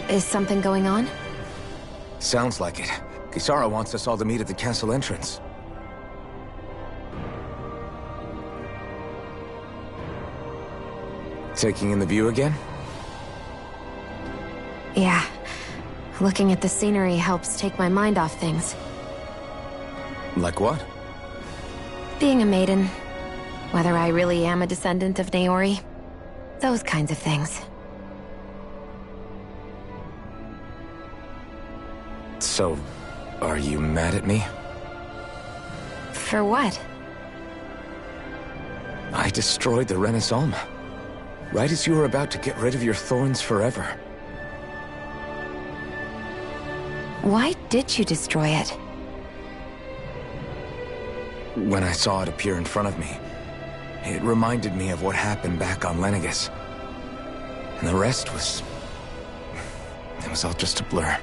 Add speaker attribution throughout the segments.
Speaker 1: Is something going on?
Speaker 2: Sounds like it. Kisara wants us all to meet at the castle entrance. Taking in the view again?
Speaker 1: Yeah. Looking at the scenery helps take my mind off things.
Speaker 2: Like what?
Speaker 1: Being a maiden. Whether I really am a descendant of Naori. Those kinds of things.
Speaker 2: So, are you mad at me?
Speaker 1: For what?
Speaker 2: I destroyed the Renan, right as you were about to get rid of your thorns forever.
Speaker 1: Why did you destroy it?
Speaker 2: When I saw it appear in front of me, it reminded me of what happened back on Lenegus. And the rest was... it was all just a blur.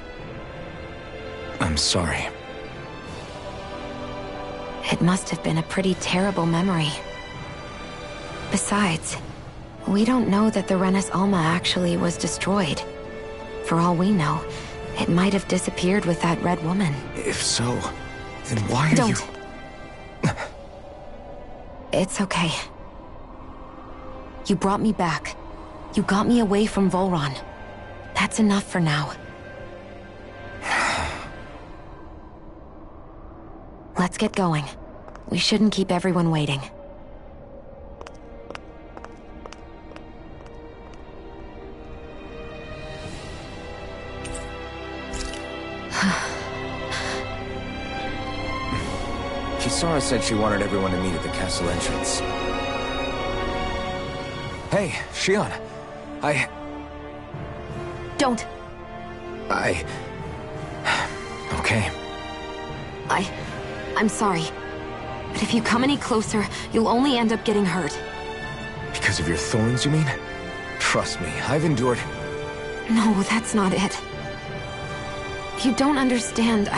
Speaker 2: I'm sorry.
Speaker 1: It must have been a pretty terrible memory. Besides, we don't know that the Renas Alma actually was destroyed. For all we know, it might have disappeared with that red woman.
Speaker 2: If so, then why are you...
Speaker 1: Don't. It's okay. You brought me back. You got me away from Volron. That's enough for now. Let's get going. We shouldn't keep everyone waiting.
Speaker 2: Kisara said she wanted everyone to meet at the castle entrance. Hey, Shion.
Speaker 1: Don't.
Speaker 2: Okay.
Speaker 1: I'm sorry. But if you come any closer, you'll only end up getting hurt.
Speaker 2: Because of your thorns, you mean? Trust me, I've endured...
Speaker 1: No, that's not it. You don't understand,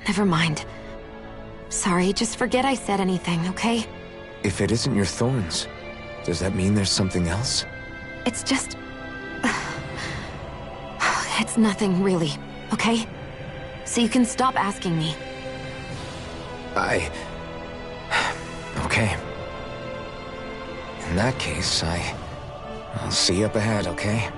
Speaker 1: Never mind. Sorry, just forget I said anything, okay?
Speaker 2: If it isn't your thorns, does that mean there's something else?
Speaker 1: It's just... It's nothing, really, okay? So you can stop asking me.
Speaker 2: Okay. In that case, I'll see you up ahead, okay?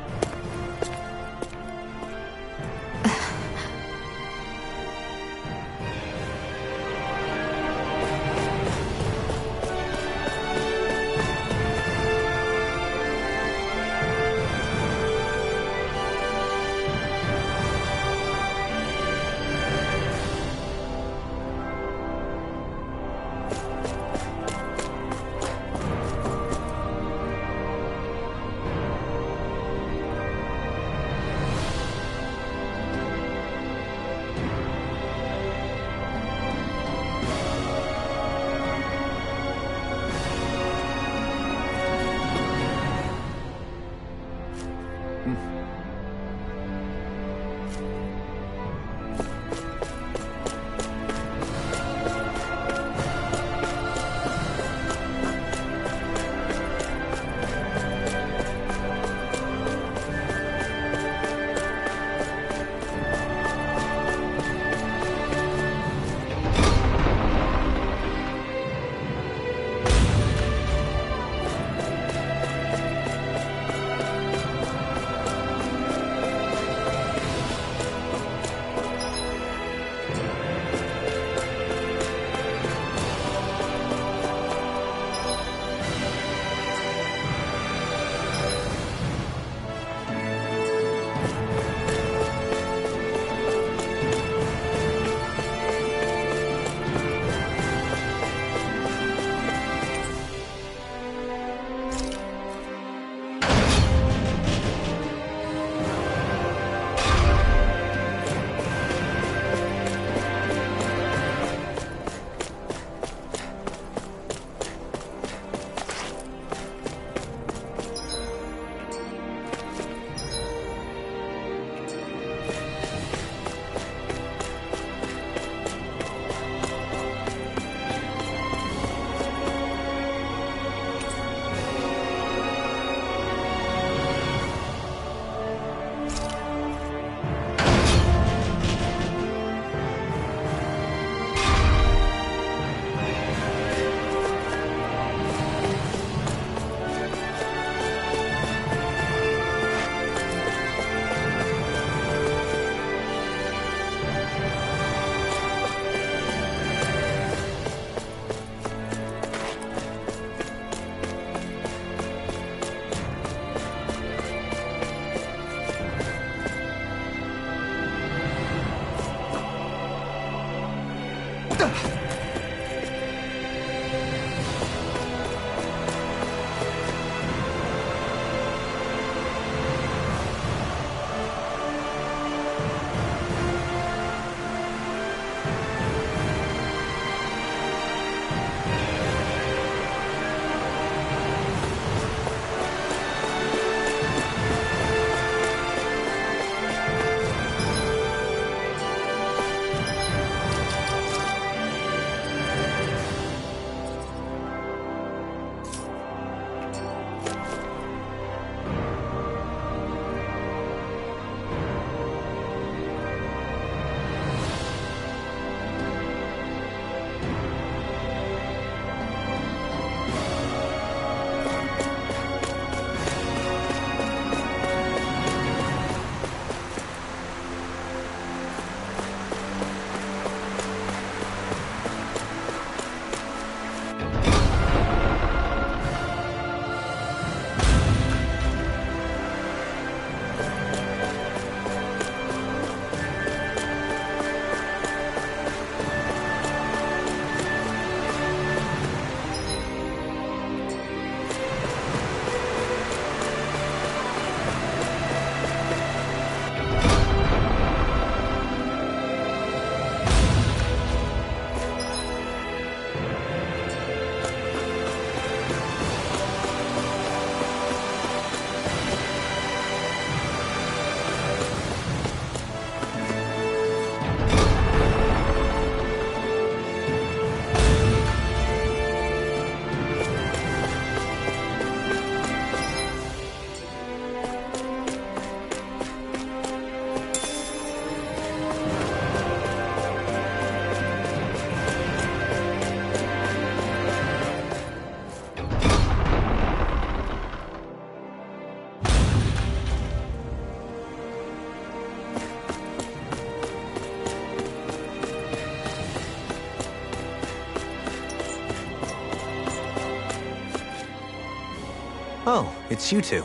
Speaker 3: Oh, it's you two.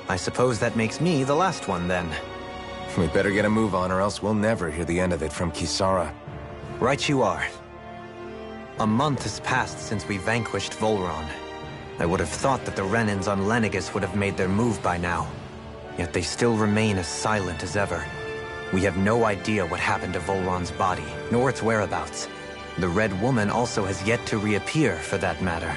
Speaker 3: I suppose that makes me the last one, then.
Speaker 2: We better get a move on, or else we'll never hear the end of it from Kisara.
Speaker 3: Right you are. A month has passed since we vanquished Volron. I would have thought that the Renans on Lenegis would have made their move by now. Yet they still remain as silent as ever. We have no idea what happened to Volron's body, nor its whereabouts. The Red Woman also has yet to reappear, for that matter.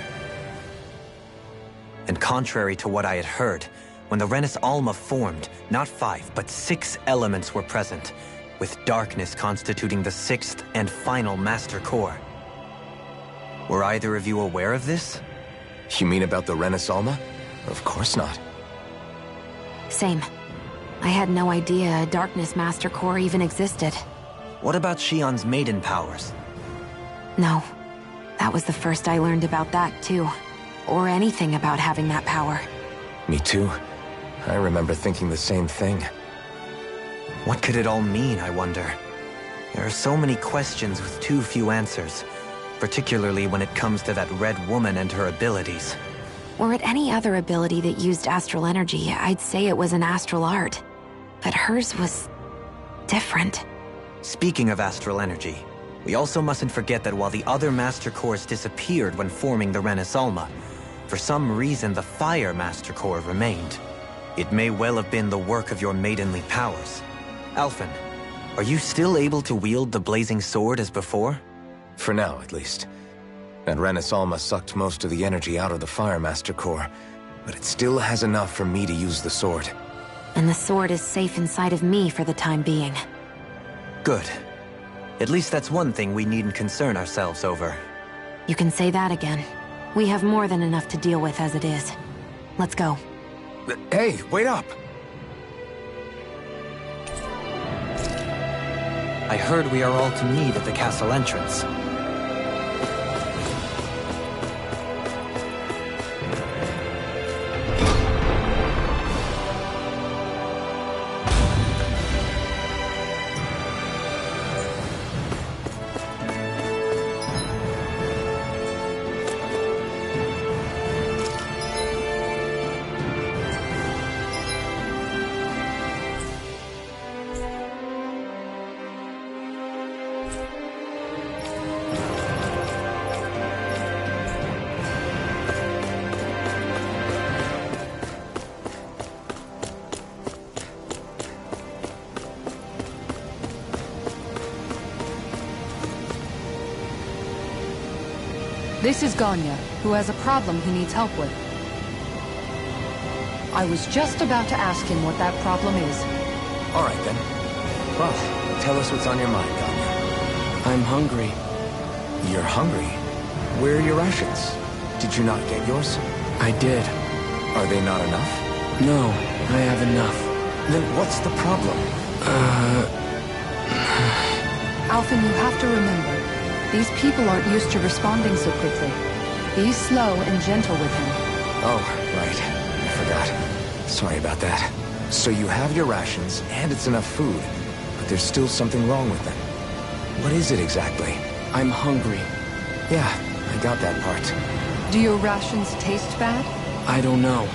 Speaker 3: And contrary to what I had heard, when the Renis Alma formed, not 5, but 6 elements were present, with darkness constituting the 6th and final Master Core. Were either of you aware of this?
Speaker 2: You mean about the Renis Alma? Of course not.
Speaker 1: Same. I had no idea a Darkness Master Core even existed.
Speaker 3: What about Shion's maiden powers?
Speaker 1: No. That was the first I learned about that, too. Or anything about having that power.
Speaker 2: Me too. I remember thinking the same thing.
Speaker 3: What could it all mean, I wonder? There are so many questions with too few answers, particularly when it comes to that Red Woman and her abilities.
Speaker 1: Were it any other ability that used astral energy, I'd say it was an astral art. But hers was different.
Speaker 3: Speaking of astral energy, we also mustn't forget that while the other Master Cores disappeared when forming the Renis Alma, for some reason the Fire Master Core remained. It may well have been the work of your maidenly powers. Alphen, are you still able to wield the blazing sword as before?
Speaker 2: For now, at least. That Renis Alma sucked most of the energy out of the Fire Master Core, but it still has enough for me to use the sword.
Speaker 1: And the sword is safe inside of me for the time being.
Speaker 3: Good. At least that's one thing we needn't concern ourselves over.
Speaker 1: You can say that again. We have more than enough to deal with as it is. Let's go.
Speaker 2: Hey, wait up!
Speaker 3: I heard we are all to meet at the castle entrance.
Speaker 4: This is Ganya, who has a problem he needs help with. I was just about to ask him what that problem is.
Speaker 2: All right, then. Well, tell us what's on your mind, Ganya.
Speaker 5: I'm hungry.
Speaker 2: You're hungry? Where are your rations? Did you not get yours?
Speaker 5: I did.
Speaker 2: Are they not enough?
Speaker 5: No, I have enough.
Speaker 2: Then what's the problem?
Speaker 4: Alphen, you have to remember, these people aren't used to responding so quickly. Be slow and gentle with him.
Speaker 2: Oh, right. I forgot. Sorry about that. So you have your rations, and it's enough food, but there's still something wrong with them. What is it exactly?
Speaker 5: I'm hungry.
Speaker 2: Yeah, I got that part.
Speaker 4: Do your rations taste bad?
Speaker 5: I don't know.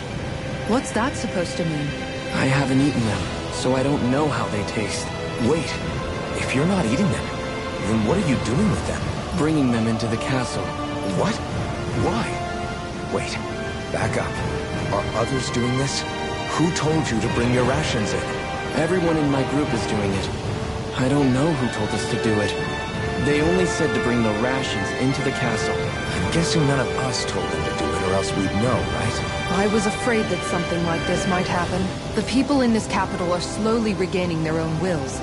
Speaker 4: What's that supposed to mean?
Speaker 5: I haven't eaten them, so I don't know how they taste.
Speaker 2: Wait, if you're not eating them, then what are you doing with them?
Speaker 5: Bringing them into the castle.
Speaker 2: What? Why? Wait, back up. Are others doing this? Who told you to bring your rations in?
Speaker 5: Everyone in my group is doing it. I don't know who told us to do it. They only said to bring the rations into the castle.
Speaker 2: I'm guessing none of us told them to do it, or else we'd know, right?
Speaker 4: I was afraid that something like this might happen. The people in this capital are slowly regaining their own wills,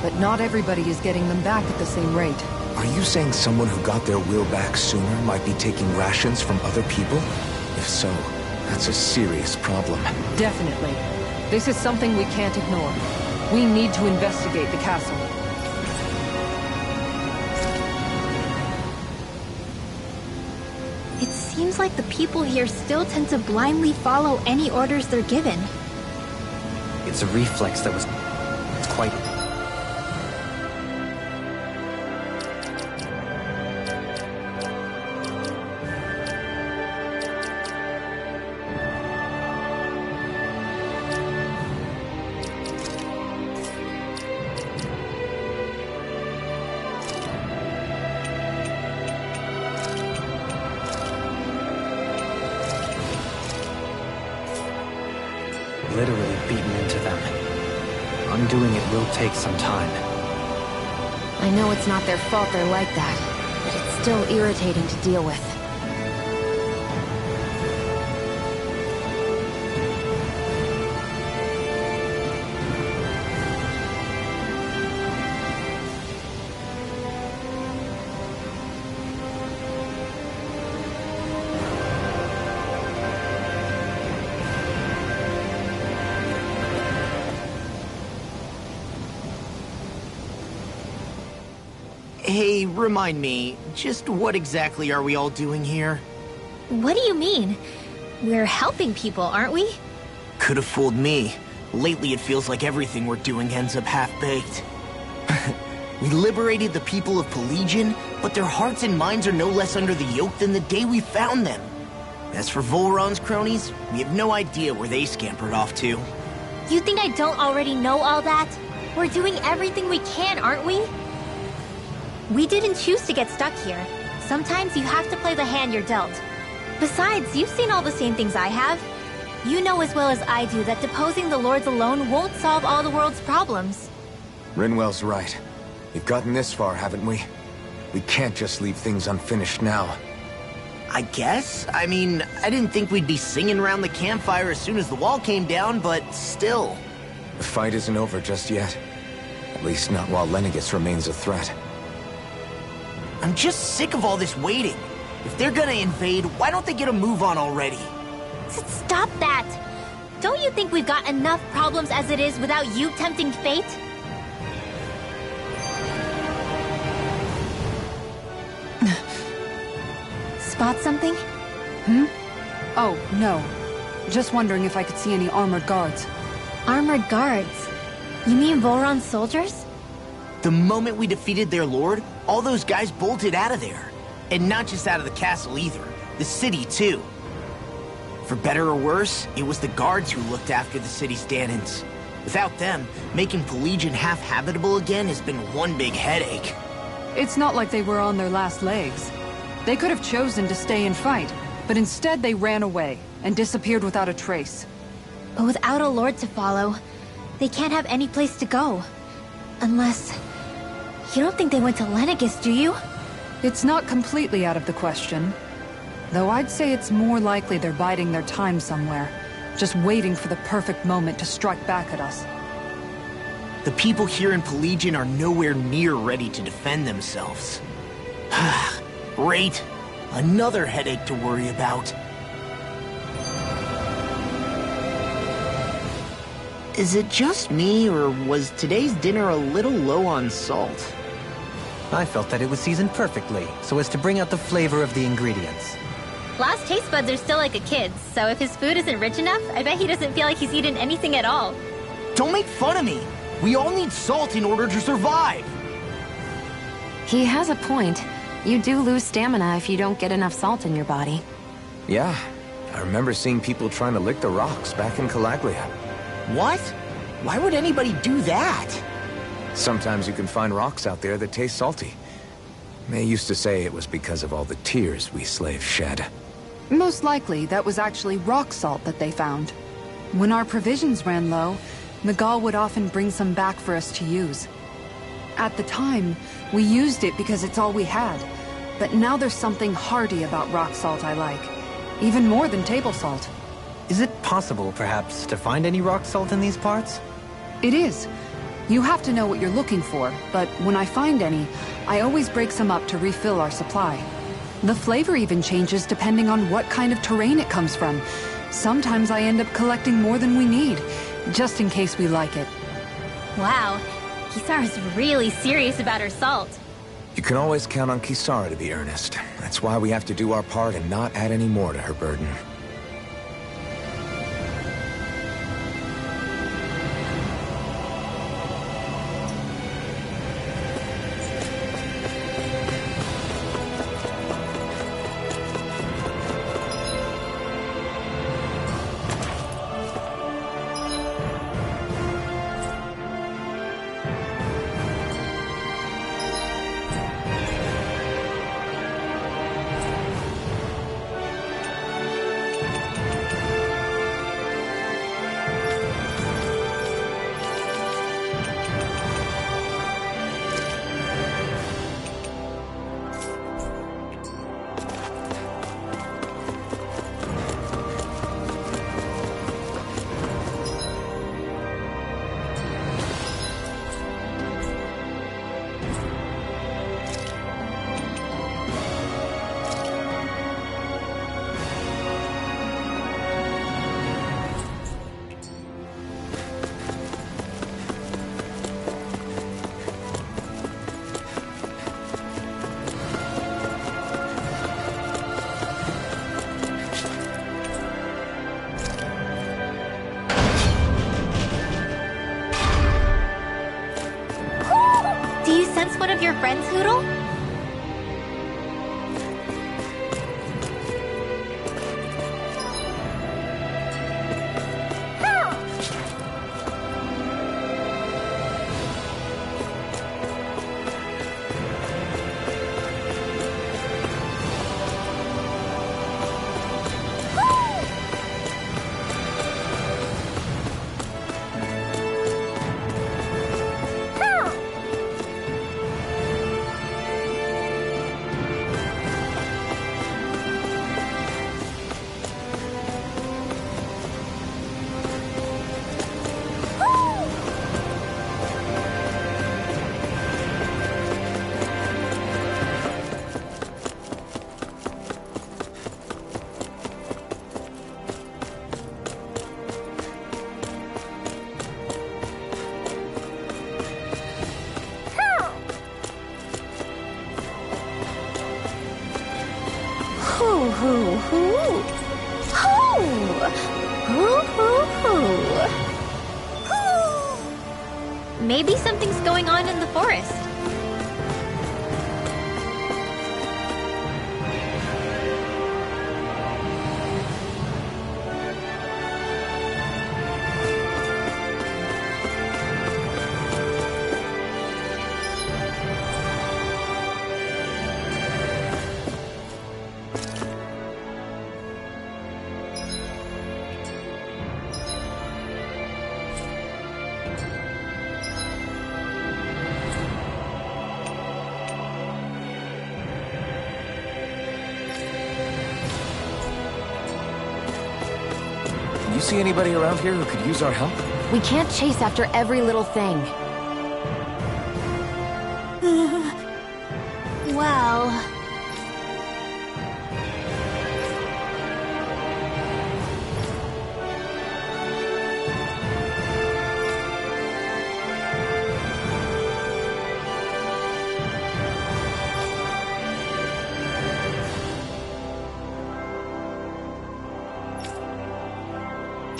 Speaker 4: but not everybody is getting them back at the same rate.
Speaker 2: Are you saying someone who got their will back sooner might be taking rations from other people? If so, that's a serious problem.
Speaker 4: Definitely. This is something we can't ignore. We need to investigate the castle.
Speaker 6: It seems like the people here still tend to blindly follow any orders they're given.
Speaker 3: It's a reflex that was quite... literally beaten into them. Undoing it will take some time.
Speaker 1: I know it's not their fault they're like that, but it's still irritating to deal with.
Speaker 7: Hey, remind me, just what exactly are we all doing here?
Speaker 6: What do you mean? We're helping people, aren't we?
Speaker 7: Could have fooled me. Lately it feels like everything we're doing ends up half-baked. We liberated the people of Pelagian, but their hearts and minds are no less under the yoke than the day we found them. As for Volron's cronies, we have no idea where they scampered off to.
Speaker 6: You think I don't already know all that? We're doing everything we can, aren't we? We didn't choose to get stuck here. Sometimes you have to play the hand you're dealt. Besides, you've seen all the same things I have. You know as well as I do that deposing the lords alone won't solve all the world's problems.
Speaker 2: Rinwell's right. We've gotten this far, haven't we? We can't just leave things unfinished now.
Speaker 7: I guess? I mean, I didn't think we'd be singing around the campfire as soon as the wall came down, but still.
Speaker 2: The fight isn't over just yet. At least not while Lenegis remains a threat.
Speaker 7: I'm just sick of all this waiting. If they're gonna invade, why don't they get a move on already?
Speaker 6: Stop that! Don't you think we've got enough problems as it is without you tempting fate? Spot something?
Speaker 4: Oh, no. Just wondering if I could see any armored guards.
Speaker 6: Armored guards? You mean Volron's soldiers?
Speaker 7: The moment we defeated their lord, all those guys bolted out of there. And not just out of the castle either, the city too. For better or worse, it was the guards who looked after the city's stand-ins. Without them, making Pelagian half-habitable again has been one big headache.
Speaker 4: It's not like they were on their last legs. They could have chosen to stay and fight, but instead they ran away and disappeared without a trace.
Speaker 6: But without a lord to follow, they can't have any place to go. Unless... You don't think they went to Lenegis, do you?
Speaker 4: It's not completely out of the question. Though I'd say it's more likely they're biding their time somewhere, just waiting for the perfect moment to strike back at us.
Speaker 7: The people here in Pelagian are nowhere near ready to defend themselves. Great. Another headache to worry about. Is it just me, or was today's dinner a little low on salt?
Speaker 3: I felt that it was seasoned perfectly, so as to bring out the flavor of the ingredients.
Speaker 6: Last taste buds are still like a kid's, so if his food isn't rich enough, I bet he doesn't feel like he's eaten anything at all.
Speaker 7: Don't make fun of me! We all need salt in order to survive!
Speaker 1: He has a point. You do lose stamina if you don't get enough salt in your body.
Speaker 2: Yeah, I remember seeing people trying to lick the rocks back in Calaglia.
Speaker 7: What? Why would anybody do that?
Speaker 2: Sometimes you can find rocks out there that taste salty. They used to say it was because of all the tears we slaves shed.
Speaker 4: Most likely, that was actually rock salt that they found. When our provisions ran low, Miguel would often bring some back for us to use. At the time, we used it because it's all we had. But now there's something hearty about rock salt I like. Even more than table salt.
Speaker 3: Is it possible, perhaps, to find any rock salt in these parts?
Speaker 4: It is. You have to know what you're looking for, but when I find any, I always break some up to refill our supply. The flavor even changes depending on what kind of terrain it comes from. Sometimes I end up collecting more than we need, just in case we like it.
Speaker 6: Wow, Kisara's really serious about her salt.
Speaker 2: You can always count on Kisara to be earnest. That's why we have to do our part and not add any more to her burden.
Speaker 6: Poodle? Maybe something's going on in the forest.
Speaker 2: You see anybody around here who could use our help?
Speaker 1: We can't chase after every little thing.
Speaker 6: Well...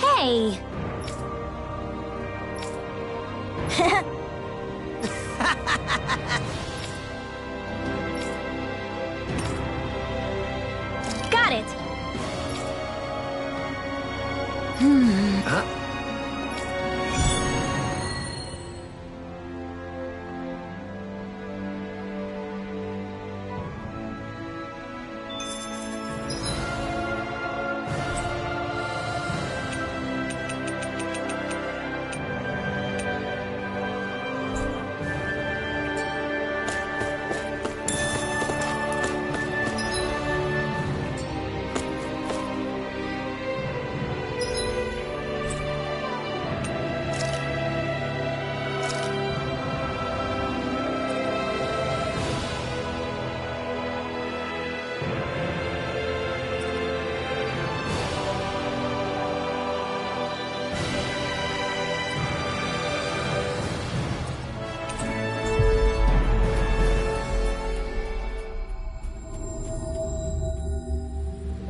Speaker 6: Hey! Got it!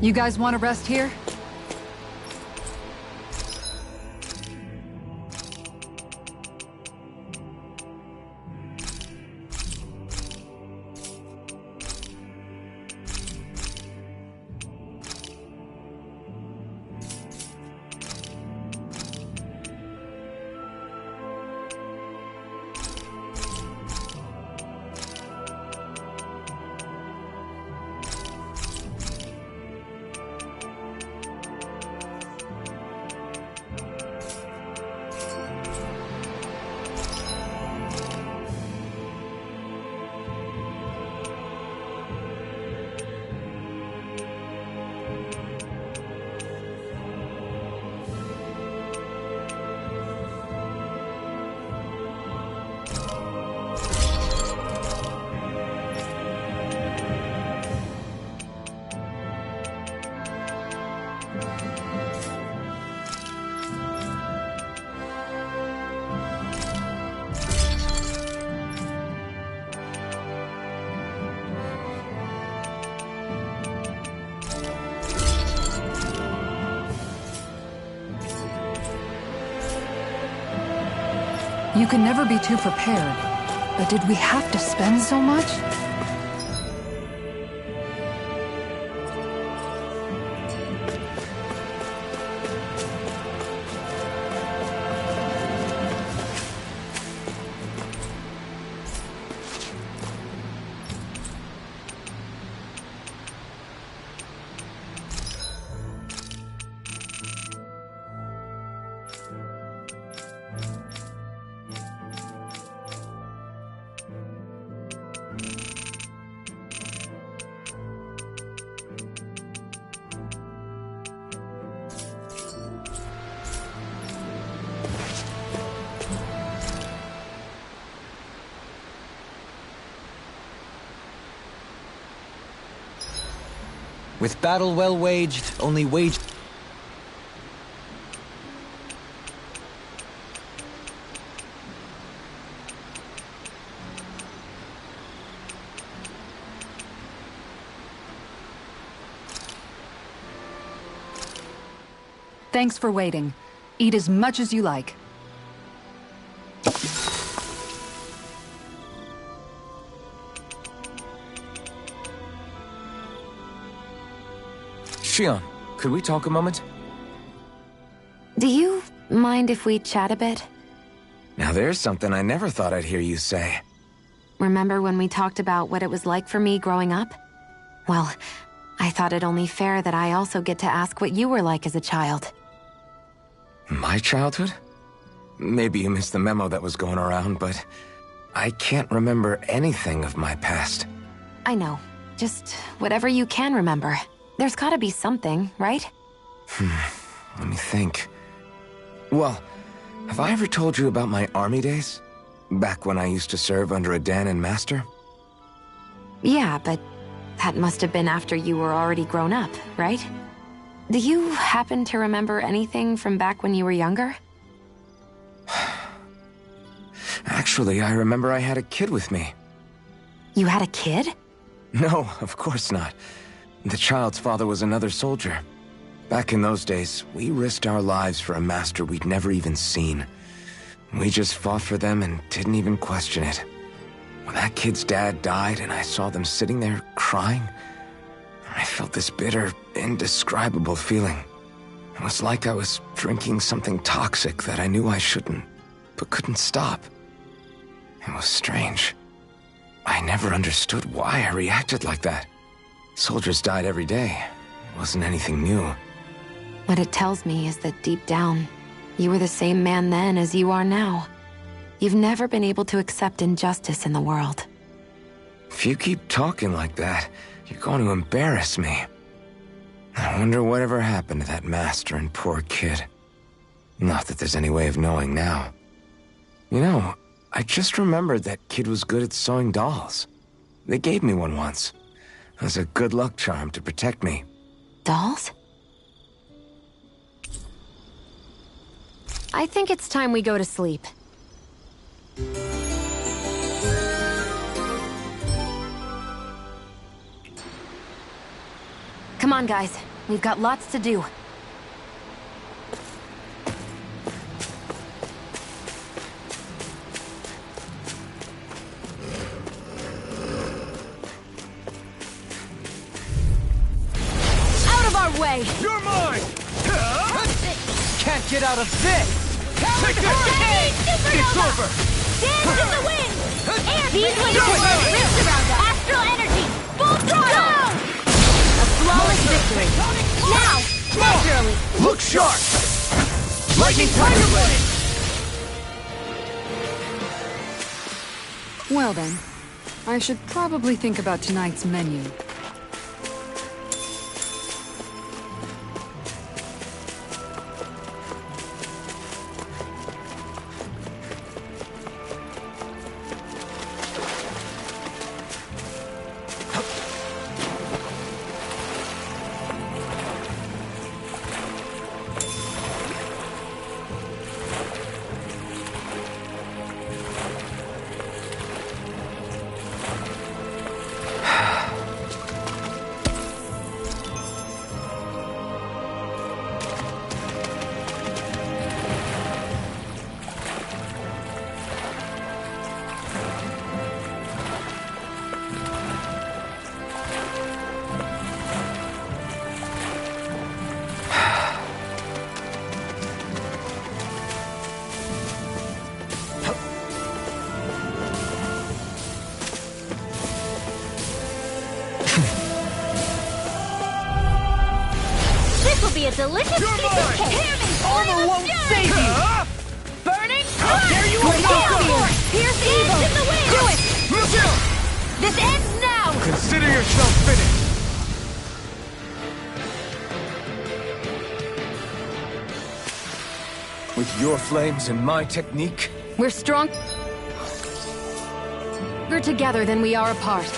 Speaker 4: You guys want to rest here? You can never be too prepared. But did we have to spend so much?
Speaker 3: With battle well waged, only waged...
Speaker 4: Thanks for waiting. Eat as much as you like.
Speaker 2: Shion, could we talk a moment?
Speaker 1: Do you mind if we chat a bit?
Speaker 2: Now there's something I never thought I'd hear you say.
Speaker 1: Remember when we talked about what it was like for me growing up? Well, I thought it only fair that I also get to ask what you were like as a child.
Speaker 2: My childhood? Maybe you missed the memo that was going around, but I can't remember anything of my past.
Speaker 1: I know. Just whatever you can remember. There's gotta be something, right?
Speaker 2: Let me think. Well, have I ever told you about my army days? Back when I used to serve under a Danon master?
Speaker 1: Yeah, but that must have been after you were already grown up, right? Do you happen to remember anything from back when you were younger?
Speaker 2: Actually, I remember I had a kid with me.
Speaker 1: You had a kid?
Speaker 2: No, of course not. The child's father was another soldier. Back in those days, we risked our lives for a master we'd never even seen. We just fought for them and didn't even question it. When that kid's dad died and I saw them sitting there crying, I felt this bitter, indescribable feeling. It was like I was drinking something toxic that I knew I shouldn't, but couldn't stop. It was strange. I never understood why I reacted like that. Soldiers died every day. It wasn't anything new.
Speaker 1: What it tells me is that deep down, you were the same man then as you are now. You've never been able to accept injustice in the world.
Speaker 2: If you keep talking like that, you're going to embarrass me. I wonder whatever happened to that master and poor kid. Not that there's any way of knowing now. You know, I just remembered that kid was good at sewing dolls. They gave me one once. It was a good luck charm to protect me.
Speaker 1: Dolls? I think it's time we go to sleep. Come on, guys. We've got lots to do. Out of our way!
Speaker 8: You're mine!
Speaker 3: Can't get out of this!
Speaker 8: Take this! It's over!
Speaker 6: Dance in the wind! Air these wings will lift around us! Astral energy! Full throttle! A flawless victory! Now! Naturally!
Speaker 8: Look sharp! Lightning Tiger Blade!
Speaker 4: Well then, I should probably think about tonight's menu.
Speaker 6: be a delicious piece of cake. Hear me!
Speaker 8: Armor won't save you!
Speaker 6: Burning!
Speaker 8: How dare you oppose us!
Speaker 6: Pierce the evil! In the wind! Do it! This ends now!
Speaker 2: Consider yourself finished! With your flames and my technique?
Speaker 4: We're stronger together than we are apart.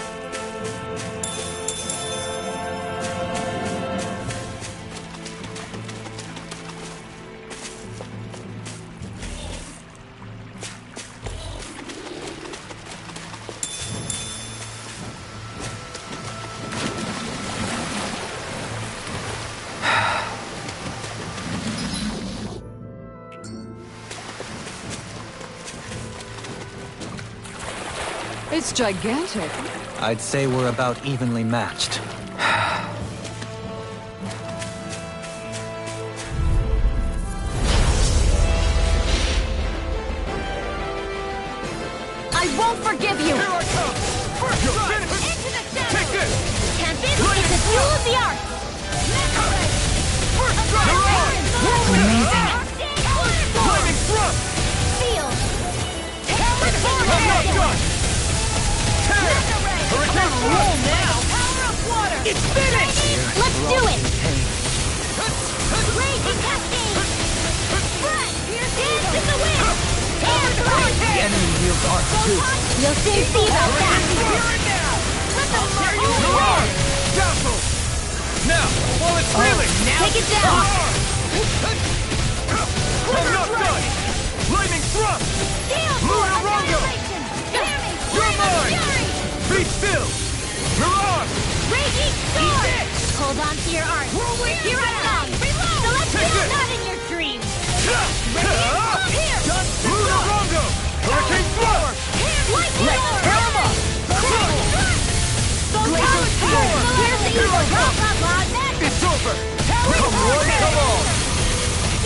Speaker 4: It's gigantic.
Speaker 3: I'd say we're about evenly matched.
Speaker 4: I won't forgive you!
Speaker 8: Here I come! First strike!
Speaker 6: Into the shadows!
Speaker 8: Take this!
Speaker 6: Champion, it's the fuel of the arts!
Speaker 8: First strike!
Speaker 4: Amazing.
Speaker 8: Flaming thrust!
Speaker 6: Feel!
Speaker 8: I'm not done! Tear! Hurricane roll now!
Speaker 6: Power of water!
Speaker 8: It's finished!
Speaker 6: Let's do it! Raging cascade! Front! Dance in the wind! Air thrust!
Speaker 3: The enemy wields arts too.
Speaker 6: You'll soon see about that!
Speaker 8: Hear it now!
Speaker 6: Let the
Speaker 8: Here you
Speaker 6: mark
Speaker 8: are! Dazzle! Now, while it's reeling!
Speaker 6: Take it down!
Speaker 8: I'm not done! Lightning thrust!
Speaker 6: Steel
Speaker 8: Lunar
Speaker 6: for
Speaker 8: Rongo!
Speaker 6: annihilation! Hear me!
Speaker 8: You're
Speaker 6: Flame of
Speaker 8: mine!
Speaker 6: fury!
Speaker 8: Be still! Mirage!
Speaker 6: Raging sword! Hold on to your arms! Here I come! Celestial
Speaker 8: Take it!
Speaker 6: not in your dreams!
Speaker 8: Here! Lunar Rongo! Hurricane thrust!
Speaker 6: Lightning sword!
Speaker 8: Tear 'em up!
Speaker 6: Glacial sword! Here's the
Speaker 8: Here
Speaker 6: evil!
Speaker 8: I come!
Speaker 6: Blah, blah, blah, magic!
Speaker 8: It's over! Come on, come on!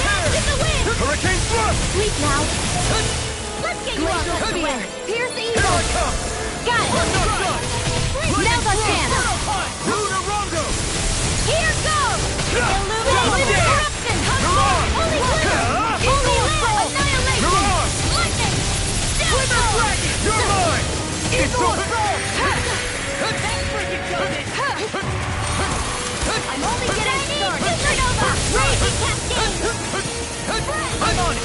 Speaker 6: Dance in the wind!
Speaker 8: Hurricane thrust!
Speaker 6: Sleep now! Let's get you off the way! Here's the
Speaker 8: Here
Speaker 6: evil!
Speaker 8: I come!
Speaker 6: Got it!
Speaker 8: I'm not done!
Speaker 6: Now's our chance!
Speaker 8: Lunar Rongo!
Speaker 6: Here goes! Illuminated
Speaker 8: Yeah.
Speaker 6: corruption!
Speaker 8: Mirage!
Speaker 6: Only glitter! Only light! Annihilation!
Speaker 8: Mirage!
Speaker 6: Lightning!
Speaker 8: Glimmer Dragon! You're mine! It's over!
Speaker 6: I'm only getting started! Supernova! Raging cascade!
Speaker 8: I'm on it!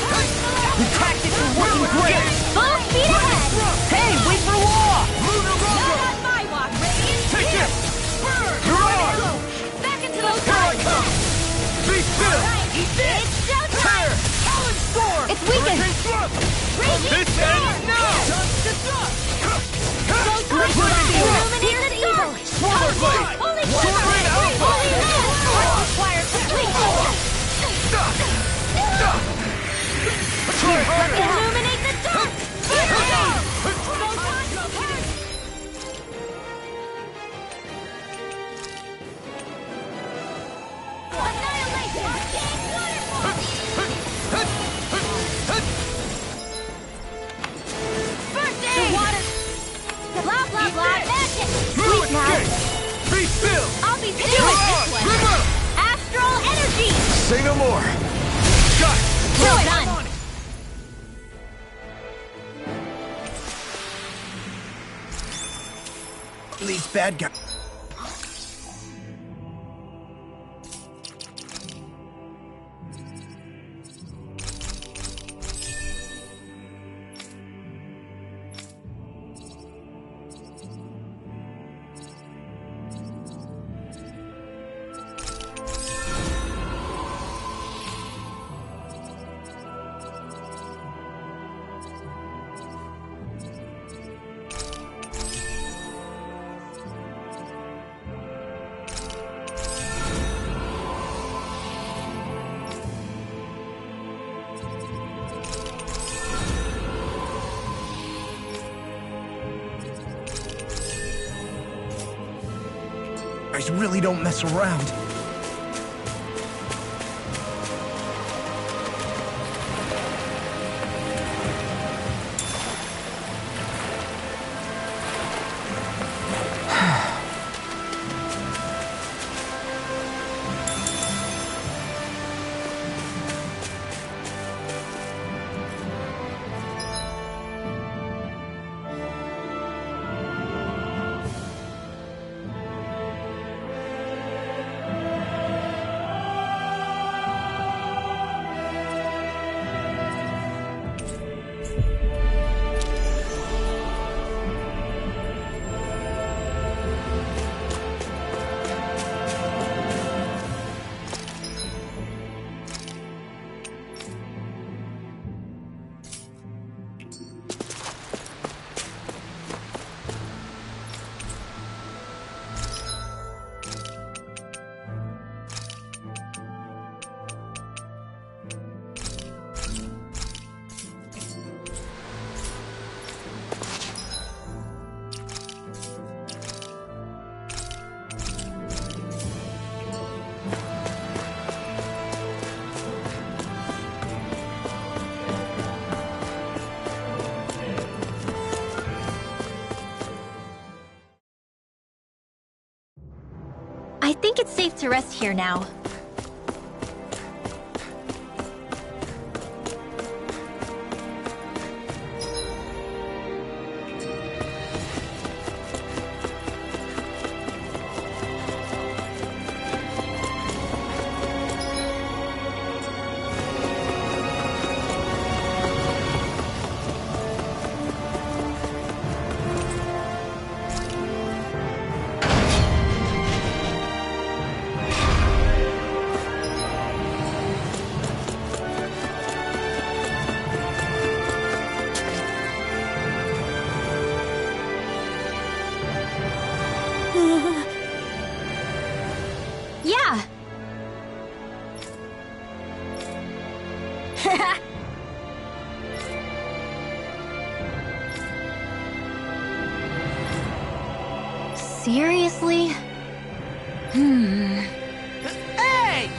Speaker 8: The tactics are working great!
Speaker 6: Full speed ahead!
Speaker 8: Hey, wait for law! Lunar
Speaker 6: Not
Speaker 8: Rongo!
Speaker 6: on my watch! Radiant!
Speaker 8: Take this!
Speaker 6: Mirage!
Speaker 8: Mirage!
Speaker 6: Back into those
Speaker 8: Here I
Speaker 6: eyes!
Speaker 8: come! Be still!
Speaker 6: Eat this! It's showtime!
Speaker 8: Tear! Talon Storm!
Speaker 6: It's weakened!
Speaker 8: Hurricane thrust!
Speaker 6: Raging
Speaker 8: This
Speaker 6: sword!
Speaker 8: ends now!
Speaker 6: Illuminate the evil!
Speaker 8: Sword Blade!
Speaker 6: Only
Speaker 8: Sword Blade Alpha!
Speaker 6: Only this! Requires complete
Speaker 8: Try harder!
Speaker 6: Illuminate the dark! First aid! The water! Blah, blah, blah, magic!
Speaker 8: Blue
Speaker 6: Sleep now!
Speaker 8: escape! Be still!
Speaker 6: I'll be doing this one!
Speaker 8: Glimmer!
Speaker 6: Astral energy!
Speaker 2: Say no more!
Speaker 8: Got it!
Speaker 6: Well done!
Speaker 7: These bad guys. Guys really don't mess around.
Speaker 6: I think it's safe to rest here now. Yeah. Seriously?
Speaker 7: Hey!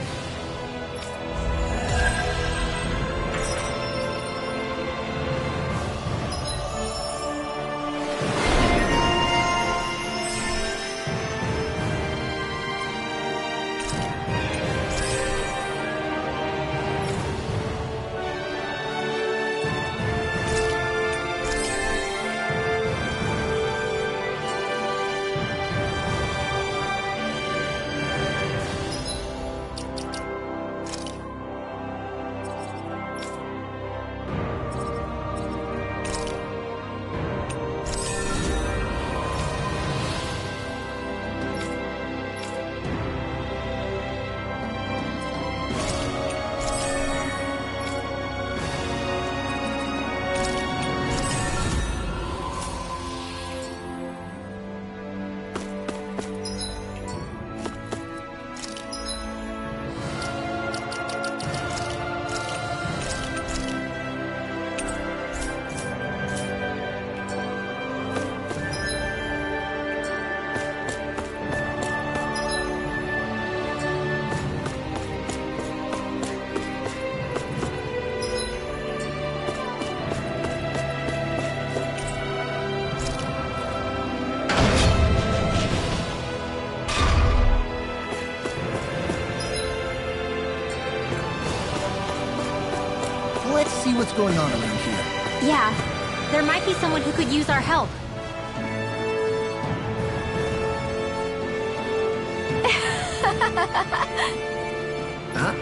Speaker 8: Let's see what's going on around here.
Speaker 6: Yeah. There might be someone who could use our help.
Speaker 8: Huh?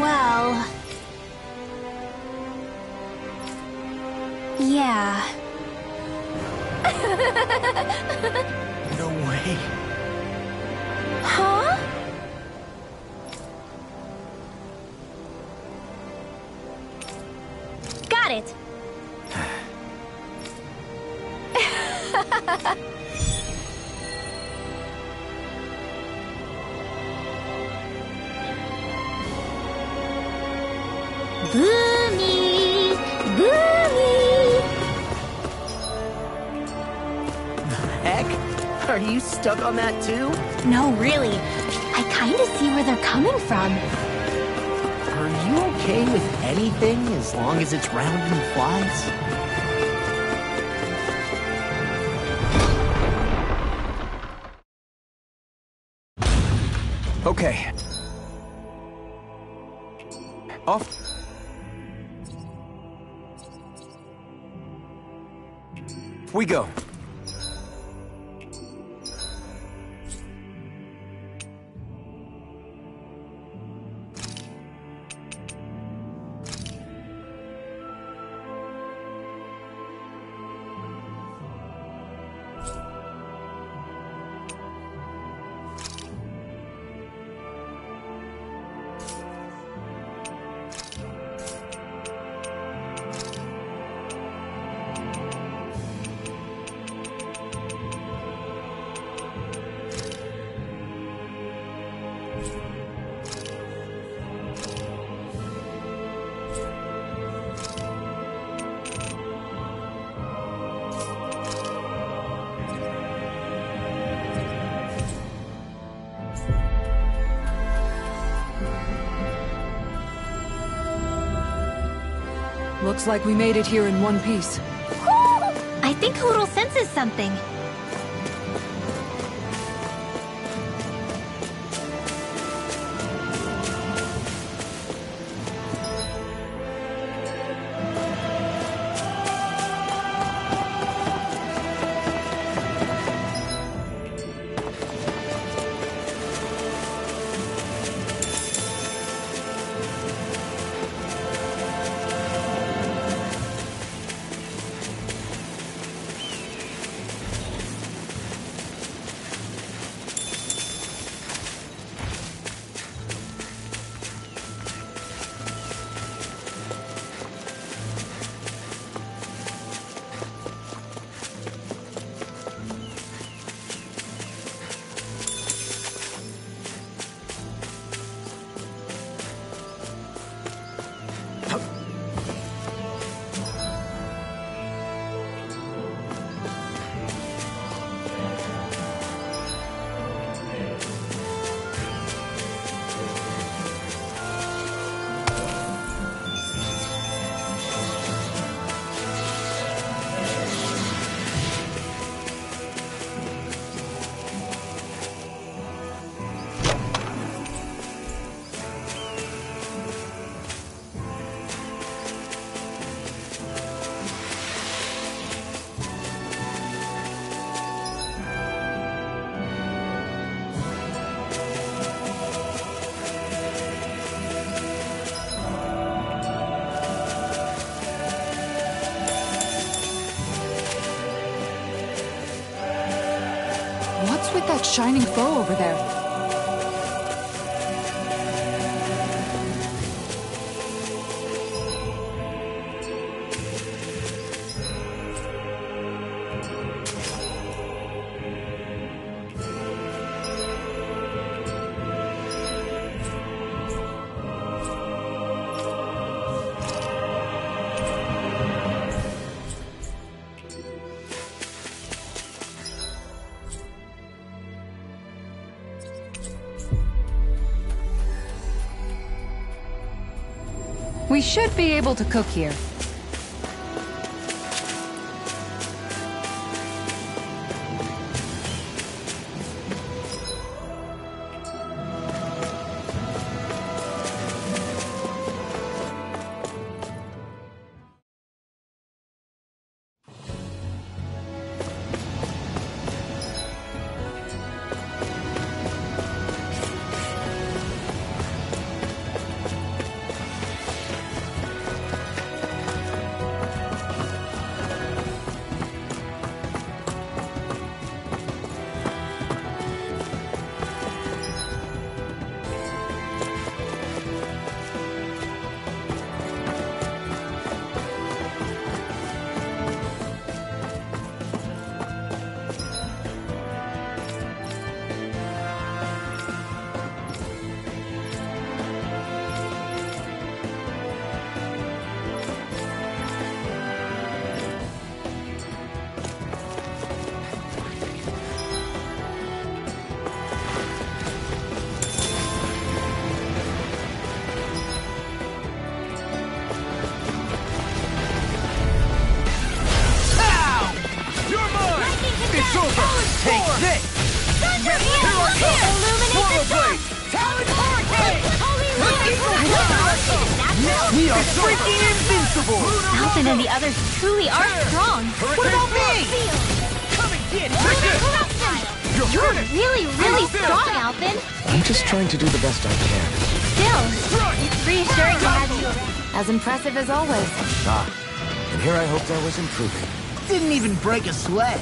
Speaker 6: Well... yeah.
Speaker 8: No way.
Speaker 6: Huh? Got it. Boomy! Boomy!
Speaker 7: Heck? Are you stuck on that too?
Speaker 6: No, really. I kinda see where they're coming from.
Speaker 7: Are you okay with anything as long as it's round and flies?
Speaker 2: Okay. Off. We go.
Speaker 4: Looks like we made it here in one piece.
Speaker 6: I think Hoodle senses something.
Speaker 4: that shining foe over there? We should be able to cook here.
Speaker 8: We are freaking invincible!
Speaker 6: Alphen and the others truly are strong.
Speaker 8: What about me? Come and get it!
Speaker 6: You're really strong, Alphen.
Speaker 2: I'm just trying to do the best I can.
Speaker 6: Still, it's reassuring to have you around.
Speaker 1: As impressive as always.
Speaker 2: And here I hoped I was improving.
Speaker 7: Didn't even break a sweat.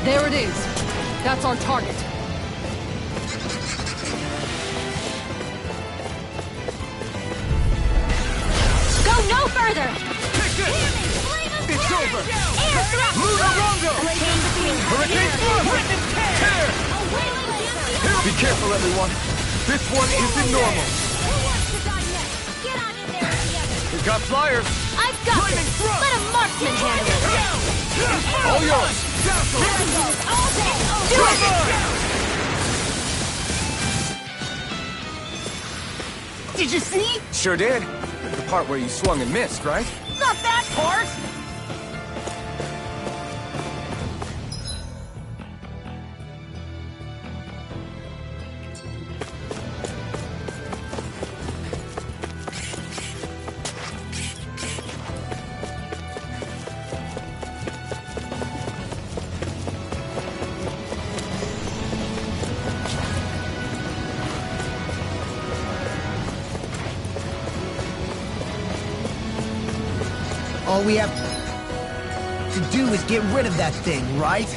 Speaker 4: There it is. That's our target.
Speaker 6: Go no further!
Speaker 8: Take this! It's over!
Speaker 6: Air thrust!
Speaker 8: Lunarongo!
Speaker 6: Chain between
Speaker 8: Hurricane Lightning Tear! Be careful, everyone. This one isn't normal. We've got flyers.
Speaker 6: I've got this! Let a marksman handle it!
Speaker 8: All yours!
Speaker 6: Do it!
Speaker 7: Did you see?
Speaker 2: Sure did. The part where you swung and missed, right?
Speaker 7: Not that part! All we have to do is get rid of that thing, right?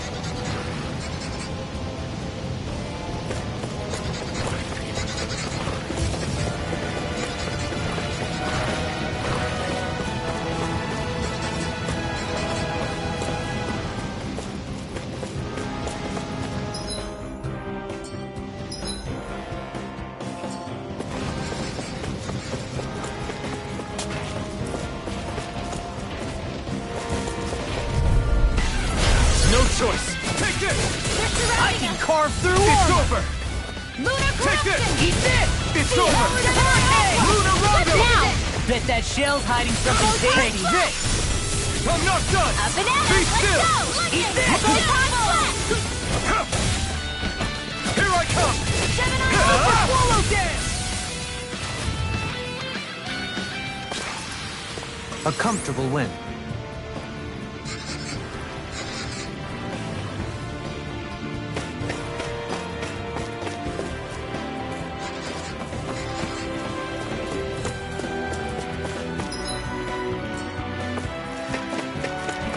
Speaker 8: Choice. Take this!
Speaker 7: I can carve through
Speaker 8: It's
Speaker 7: armor.
Speaker 8: over!
Speaker 6: Lunar
Speaker 8: Take this!
Speaker 7: Eat this!
Speaker 8: It's over!
Speaker 6: Lunar
Speaker 8: Lunarongo!
Speaker 6: Now!
Speaker 9: Bet that shell's hiding something tasty.
Speaker 8: Take this! I'm not done!
Speaker 6: A banana!
Speaker 8: Be
Speaker 6: Let's
Speaker 8: still!
Speaker 6: go! Look
Speaker 9: Eat
Speaker 6: at
Speaker 9: this!
Speaker 8: Here I come!
Speaker 9: Swallow dance!
Speaker 3: A comfortable win.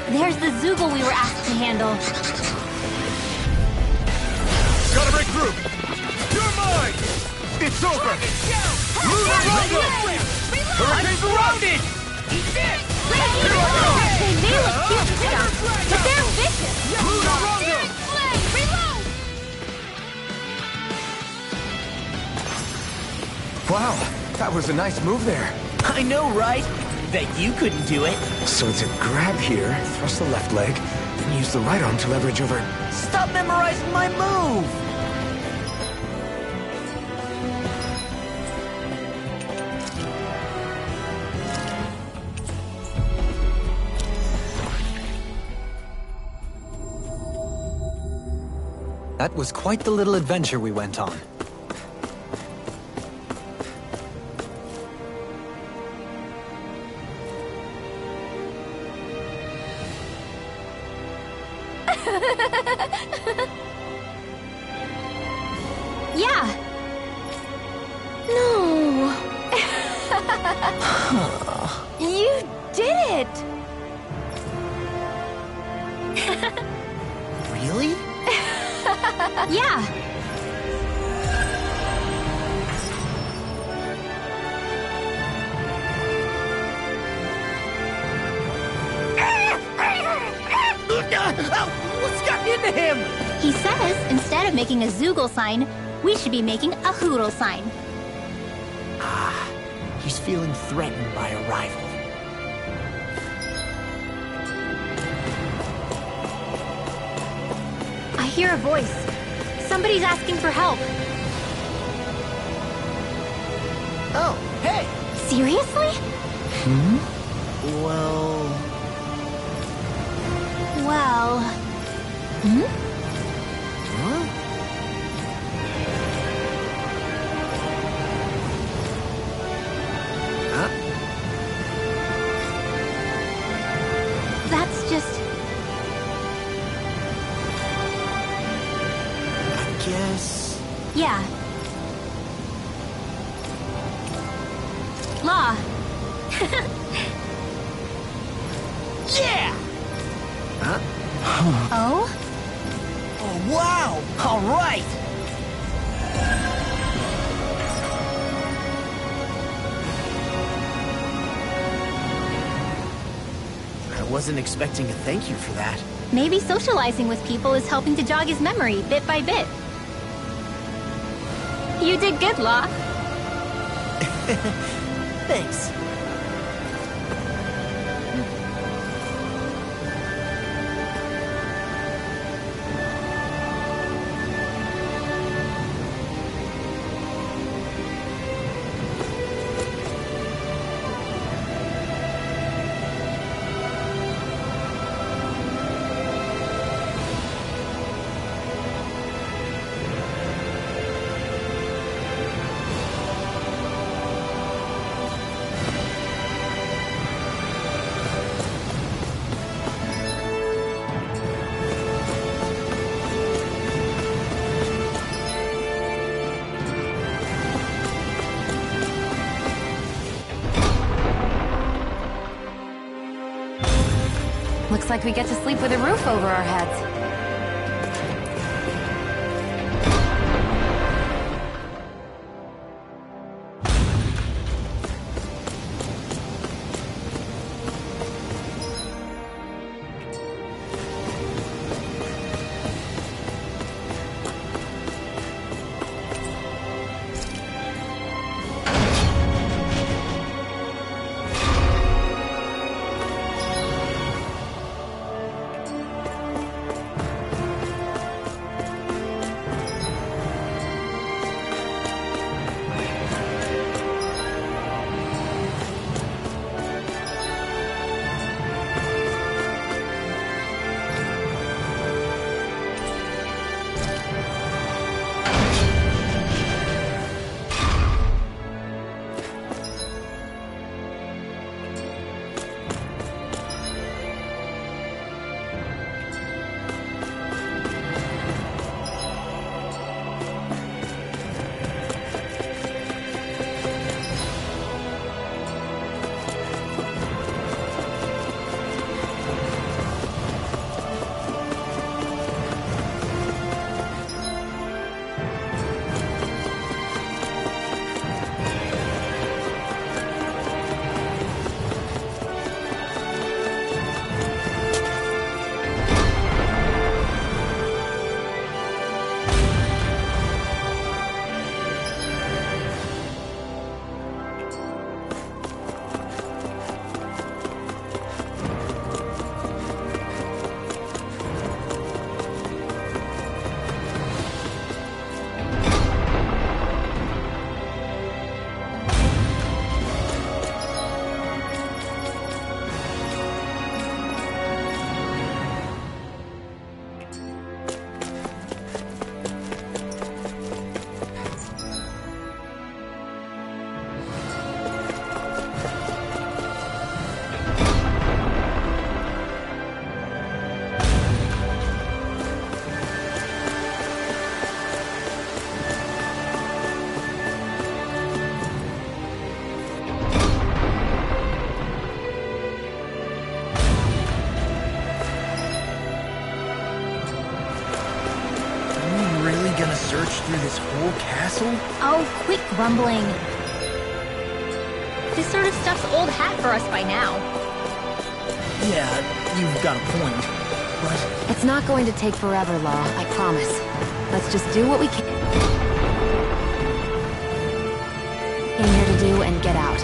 Speaker 6: There's the Zoogle we were asked to handle.
Speaker 8: Gotta break through! You're mine! It's over! Luna Rondo! Hurricane's surrounded!
Speaker 9: Eat this!
Speaker 8: Here I come!
Speaker 6: They may look cute and stuff, but they're vicious!
Speaker 8: Luna Rondo!
Speaker 6: Reload!
Speaker 2: Wow, that was a nice move there.
Speaker 7: I know, right? Bet you couldn't do it.
Speaker 2: So to grab here, thrust the left leg, then use the right arm to leverage over...
Speaker 7: Stop memorizing my move!
Speaker 3: That was quite the little adventure we went on.
Speaker 6: Yeah. No. You did it!
Speaker 7: Really?
Speaker 6: Yeah.
Speaker 7: What's got into him?
Speaker 6: He says instead of making a Zoogle sign, we should be making a Hoodle sign.
Speaker 7: Ah, he's feeling threatened by a rival.
Speaker 6: I hear a voice. Somebody's asking for help.
Speaker 7: Oh, hey!
Speaker 6: Seriously?
Speaker 7: Well...
Speaker 6: Well... Hmm?
Speaker 7: Huh?
Speaker 6: That's just...
Speaker 7: I guess...
Speaker 6: Yeah. Law.
Speaker 7: Yeah!
Speaker 6: Oh?
Speaker 7: Oh, wow! All right! I wasn't expecting a thank you for that.
Speaker 6: Maybe socializing with people is helping to jog his memory bit by bit. You did good, Law.
Speaker 7: Thanks.
Speaker 1: Looks like we get to sleep with a roof over our heads.
Speaker 7: search through this whole castle?
Speaker 6: Oh, quit grumbling. This sort of stuff's old hat for us by now.
Speaker 7: Yeah, you've got a point. But
Speaker 1: It's not going to take forever, Law, I promise. Let's just do what we came here to do and get out.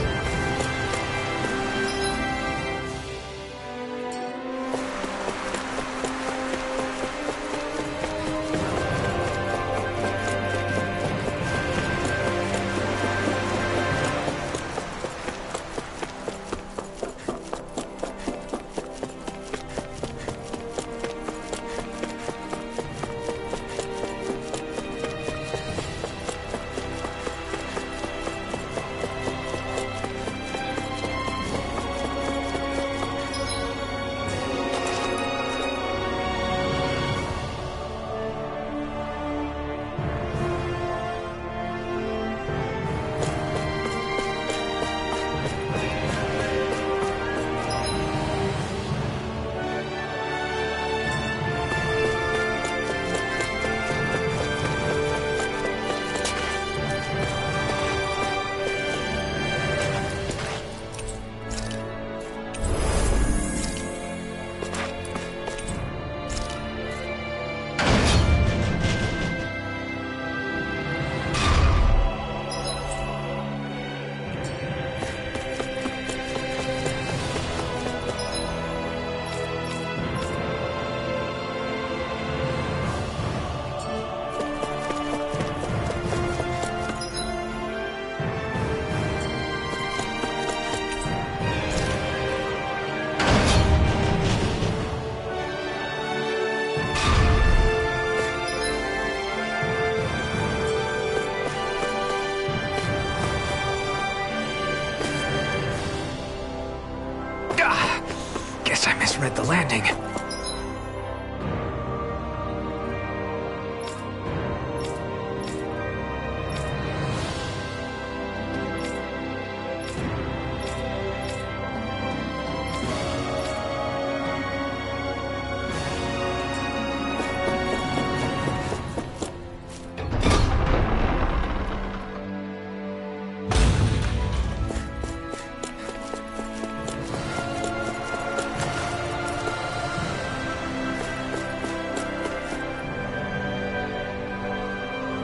Speaker 2: Guess I misread the landing.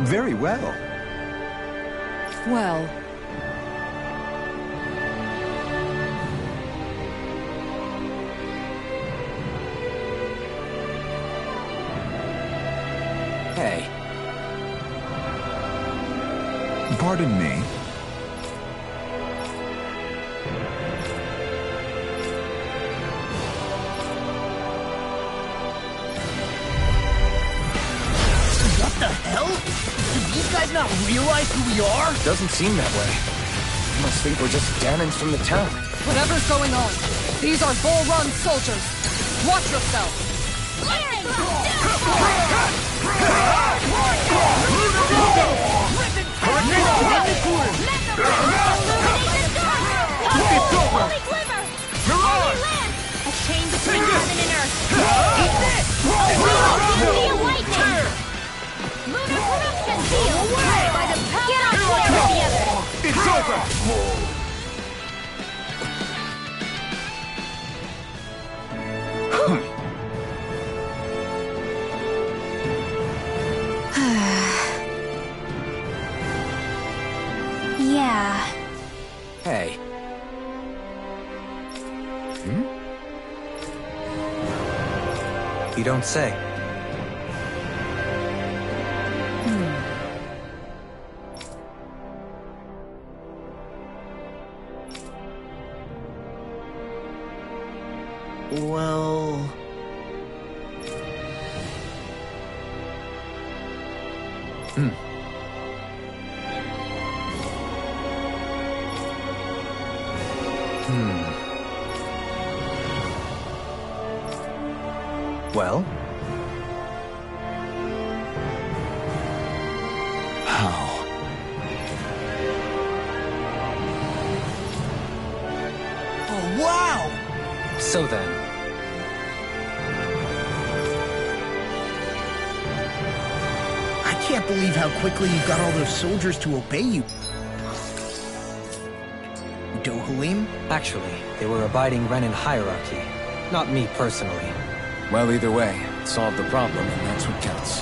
Speaker 8: Very well.
Speaker 4: Well,
Speaker 2: Hey,
Speaker 8: Pardon me.
Speaker 7: What the hell? Do these guys not realize who we are?
Speaker 2: doesn't seem that way. They must think we're just Danins from the town.
Speaker 4: whatever's going on, these are Bull Run soldiers. Watch yourself.
Speaker 6: A chain between heaven and earth. Eat this! A lightning! Lunar corruption field! By the power of one or the other!
Speaker 8: It's over!
Speaker 6: Yeah.
Speaker 2: Hey.
Speaker 3: You don't say.
Speaker 7: Well...
Speaker 3: Well?
Speaker 2: How?
Speaker 7: Oh, wow!
Speaker 3: So then,
Speaker 7: I can't believe how quickly you got all those soldiers to obey you. Dohalim?
Speaker 3: Actually, they were abiding Renan hierarchy, not me personally.
Speaker 2: Well, either way, it solved the problem, and that's what counts.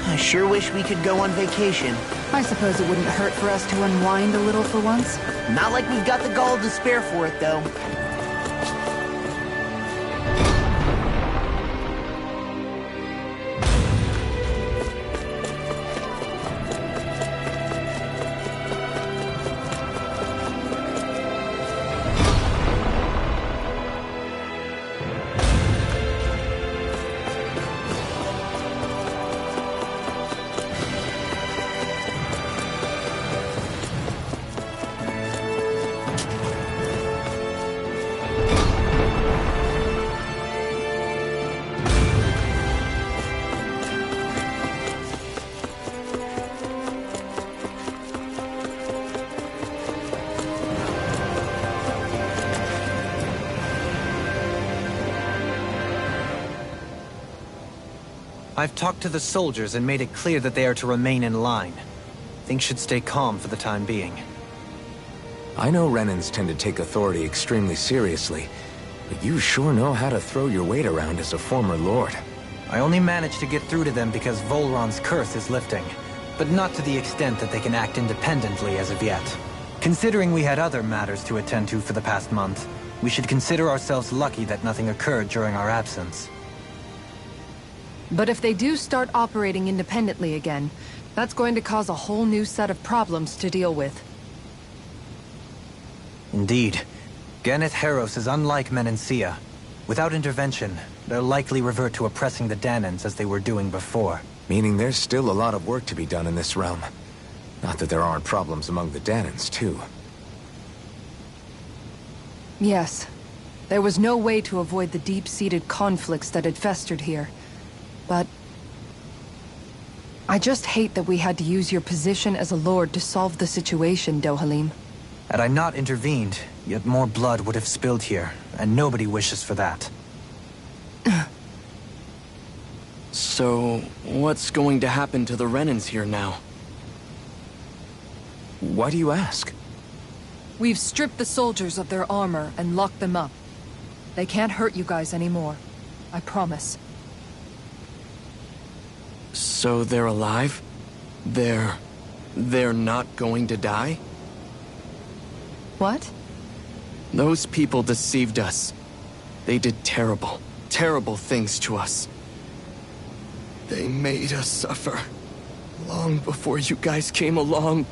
Speaker 7: I sure wish we could go on vacation.
Speaker 4: I suppose it wouldn't hurt for us to unwind a little for once.
Speaker 7: Not like we've got the gall to spare for it, though.
Speaker 3: I've talked to the soldiers and made it clear that they are to remain in line. Things should stay calm for the time being.
Speaker 2: I know Renans tend to take authority extremely seriously, but you sure know how to throw your weight around as a former lord.
Speaker 3: I only managed to get through to them because Volron's curse is lifting, but not to the extent that they can act independently as of yet. Considering we had other matters to attend to for the past month, we should consider ourselves lucky that nothing occurred during our absence.
Speaker 4: But if they do start operating independently again, that's going to cause a whole new set of problems to deal with.
Speaker 3: Indeed. Geneth Heros is unlike Menancia. Without intervention, they'll likely revert to oppressing the Danans as they were doing before.
Speaker 2: Meaning there's still a lot of work to be done in this realm. Not that there aren't problems among the Danans, too.
Speaker 4: Yes. There was no way to avoid the deep-seated conflicts that had festered here. But I just hate that we had to use your position as a lord to solve the situation, Dohalim.
Speaker 3: Had I not intervened, yet more blood would have spilled here, and nobody wishes for that.
Speaker 5: So, what's going to happen to the Renans here now?
Speaker 2: Why do you ask?
Speaker 4: We've stripped the soldiers of their armor and locked them up. They can't hurt you guys anymore. I promise.
Speaker 5: So they're alive? They're not going to die?
Speaker 4: What?
Speaker 5: Those people deceived us. They did terrible, terrible things to us. They made us suffer. Long before you guys came along.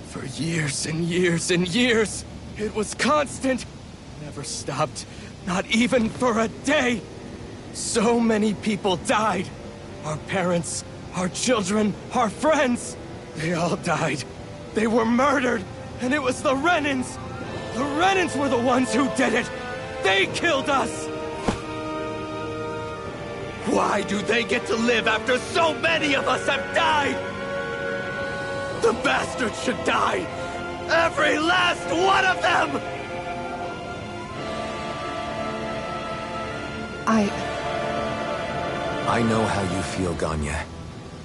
Speaker 5: For years and years and years. It was constant. Never stopped. Not even for a day. So many people died. Our parents, our children, our friends. They all died. They were murdered. And it was the Renans. The Renans were the ones who did it. They killed us. Why do they get to live after so many of us have died? The bastards should die. Every last one of them!
Speaker 2: I know how you feel, Ganya.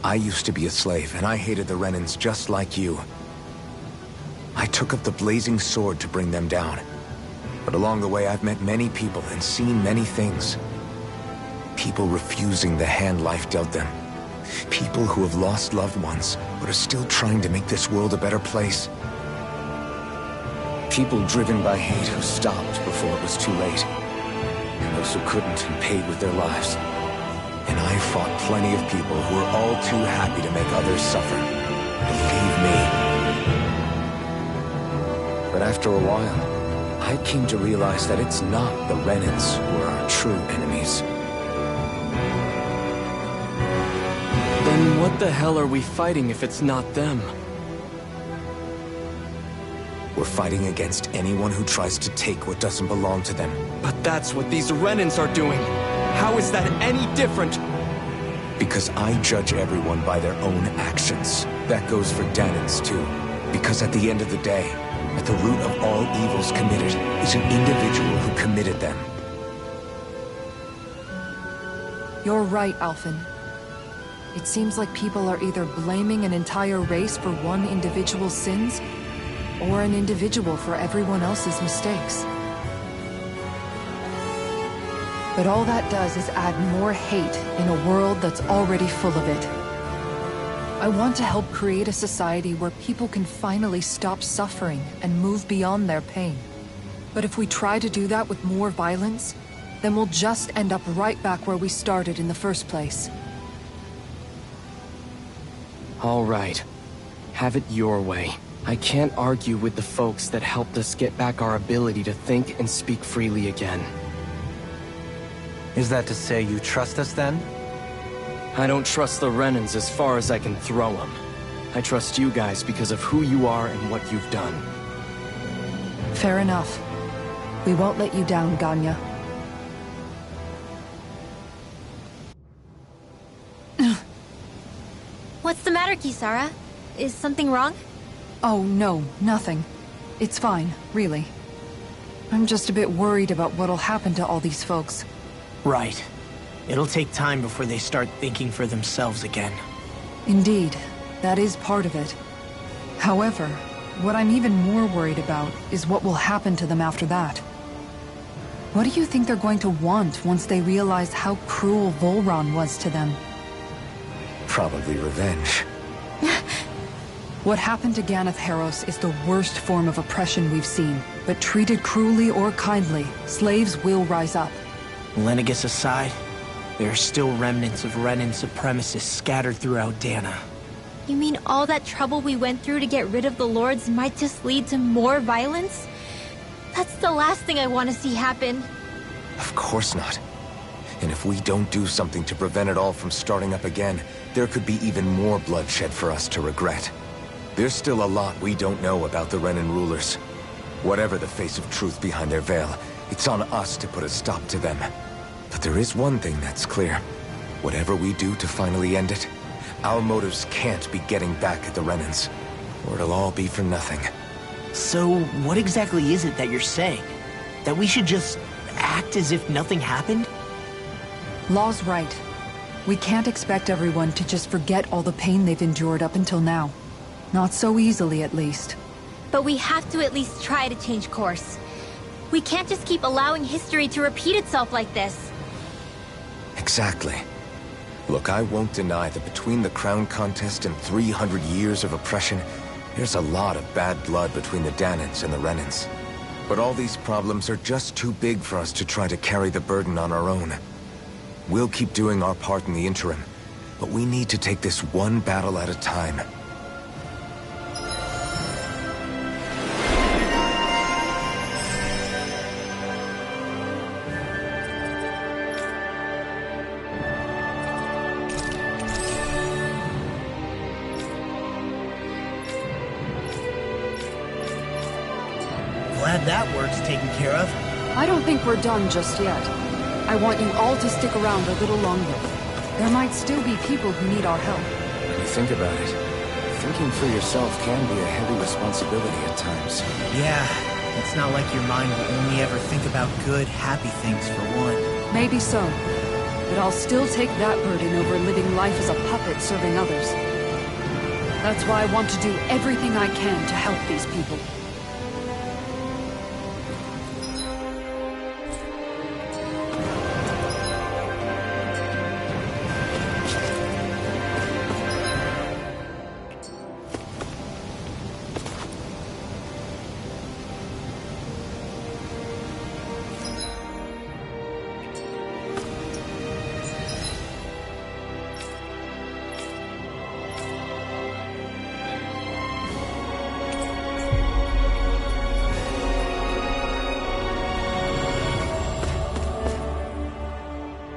Speaker 2: I used to be a slave, and I hated the Renans just like you. I took up the blazing sword to bring them down. But along the way, I've met many people and seen many things. People refusing the hand life dealt them. People who have lost loved ones, but are still trying to make this world a better place. People driven by hate who stopped before it was too late. And those who couldn't and paid with their lives. And I fought plenty of people who were all too happy to make others suffer. Believe me. But after a while, I came to realize that it's not the Renans who are our true enemies.
Speaker 5: Then what the hell are we fighting if it's not them?
Speaker 2: We're fighting against anyone who tries to take what doesn't belong to them.
Speaker 5: But that's what these Renans are doing. How is that any different?
Speaker 2: Because I judge everyone by their own actions. That goes for Danans too. Because at the end of the day, at the root of all evils committed is an individual who committed them.
Speaker 4: You're right, Alphen. It seems like people are either blaming an entire race for one individual's sins, or an individual for everyone else's mistakes. But all that does is add more hate in a world that's already full of it. I want to help create a society where people can finally stop suffering and move beyond their pain. But if we try to do that with more violence, then we'll just end up right back where we started in the first place.
Speaker 5: All right. Have it your way. I can't argue with the folks that helped us get back our ability to think and speak freely again.
Speaker 3: Is that to say you trust us then?
Speaker 5: I don't trust the Renans as far as I can throw them. I trust you guys because of who you are and what you've done.
Speaker 4: Fair enough. We won't let you down, Ganya.
Speaker 6: What's the matter, Kisara? Is something wrong?
Speaker 4: Oh, no, nothing. It's fine, really. I'm just a bit worried about what'll happen to all these folks.
Speaker 7: Right. It'll take time before they start thinking for themselves again.
Speaker 4: Indeed, that is part of it. However, what I'm even more worried about is what will happen to them after that. What do you think they're going to want once they realize how cruel Volron was to them?
Speaker 2: Probably revenge.
Speaker 4: What happened to Ganeth Haros is the worst form of oppression we've seen. But treated cruelly or kindly, slaves will rise up.
Speaker 7: Lenegis aside, there are still remnants of Renan supremacists scattered throughout Dana.
Speaker 6: You mean all that trouble we went through to get rid of the Lords might just lead to more violence? That's the last thing I want to see happen.
Speaker 2: Of course not. And if we don't do something to prevent it all from starting up again, there could be even more bloodshed for us to regret. There's still a lot we don't know about the Renan rulers. Whatever the face of truth behind their veil, it's on us to put a stop to them. But there is one thing that's clear. Whatever we do to finally end it, our motives can't be getting back at the Renans, or it'll all be for nothing.
Speaker 7: So, what exactly is it that you're saying? That we should just act as if nothing happened?
Speaker 4: Law's right. We can't expect everyone to just forget all the pain they've endured up until now. Not so easily, at least.
Speaker 6: But we have to at least try to change course. We can't just keep allowing history to repeat itself like this.
Speaker 2: Exactly. Look, I won't deny that between the crown contest and 300 years of oppression, there's a lot of bad blood between the Danans and the Renans. But all these problems are just too big for us to try to carry the burden on our own. We'll keep doing our part in the interim, but we need to take this one battle at a time.
Speaker 7: Glad that work's taken care of.
Speaker 4: I don't think we're done just yet. I want you all to stick around a little longer. There might still be people who need our help.
Speaker 2: When you think about it, thinking for yourself can be a heavy responsibility at times.
Speaker 7: Yeah, it's not like your mind will only ever think about good, happy things for one.
Speaker 4: Maybe so. But I'll still take that burden over living life as a puppet serving others. That's why I want to do everything I can to help these people.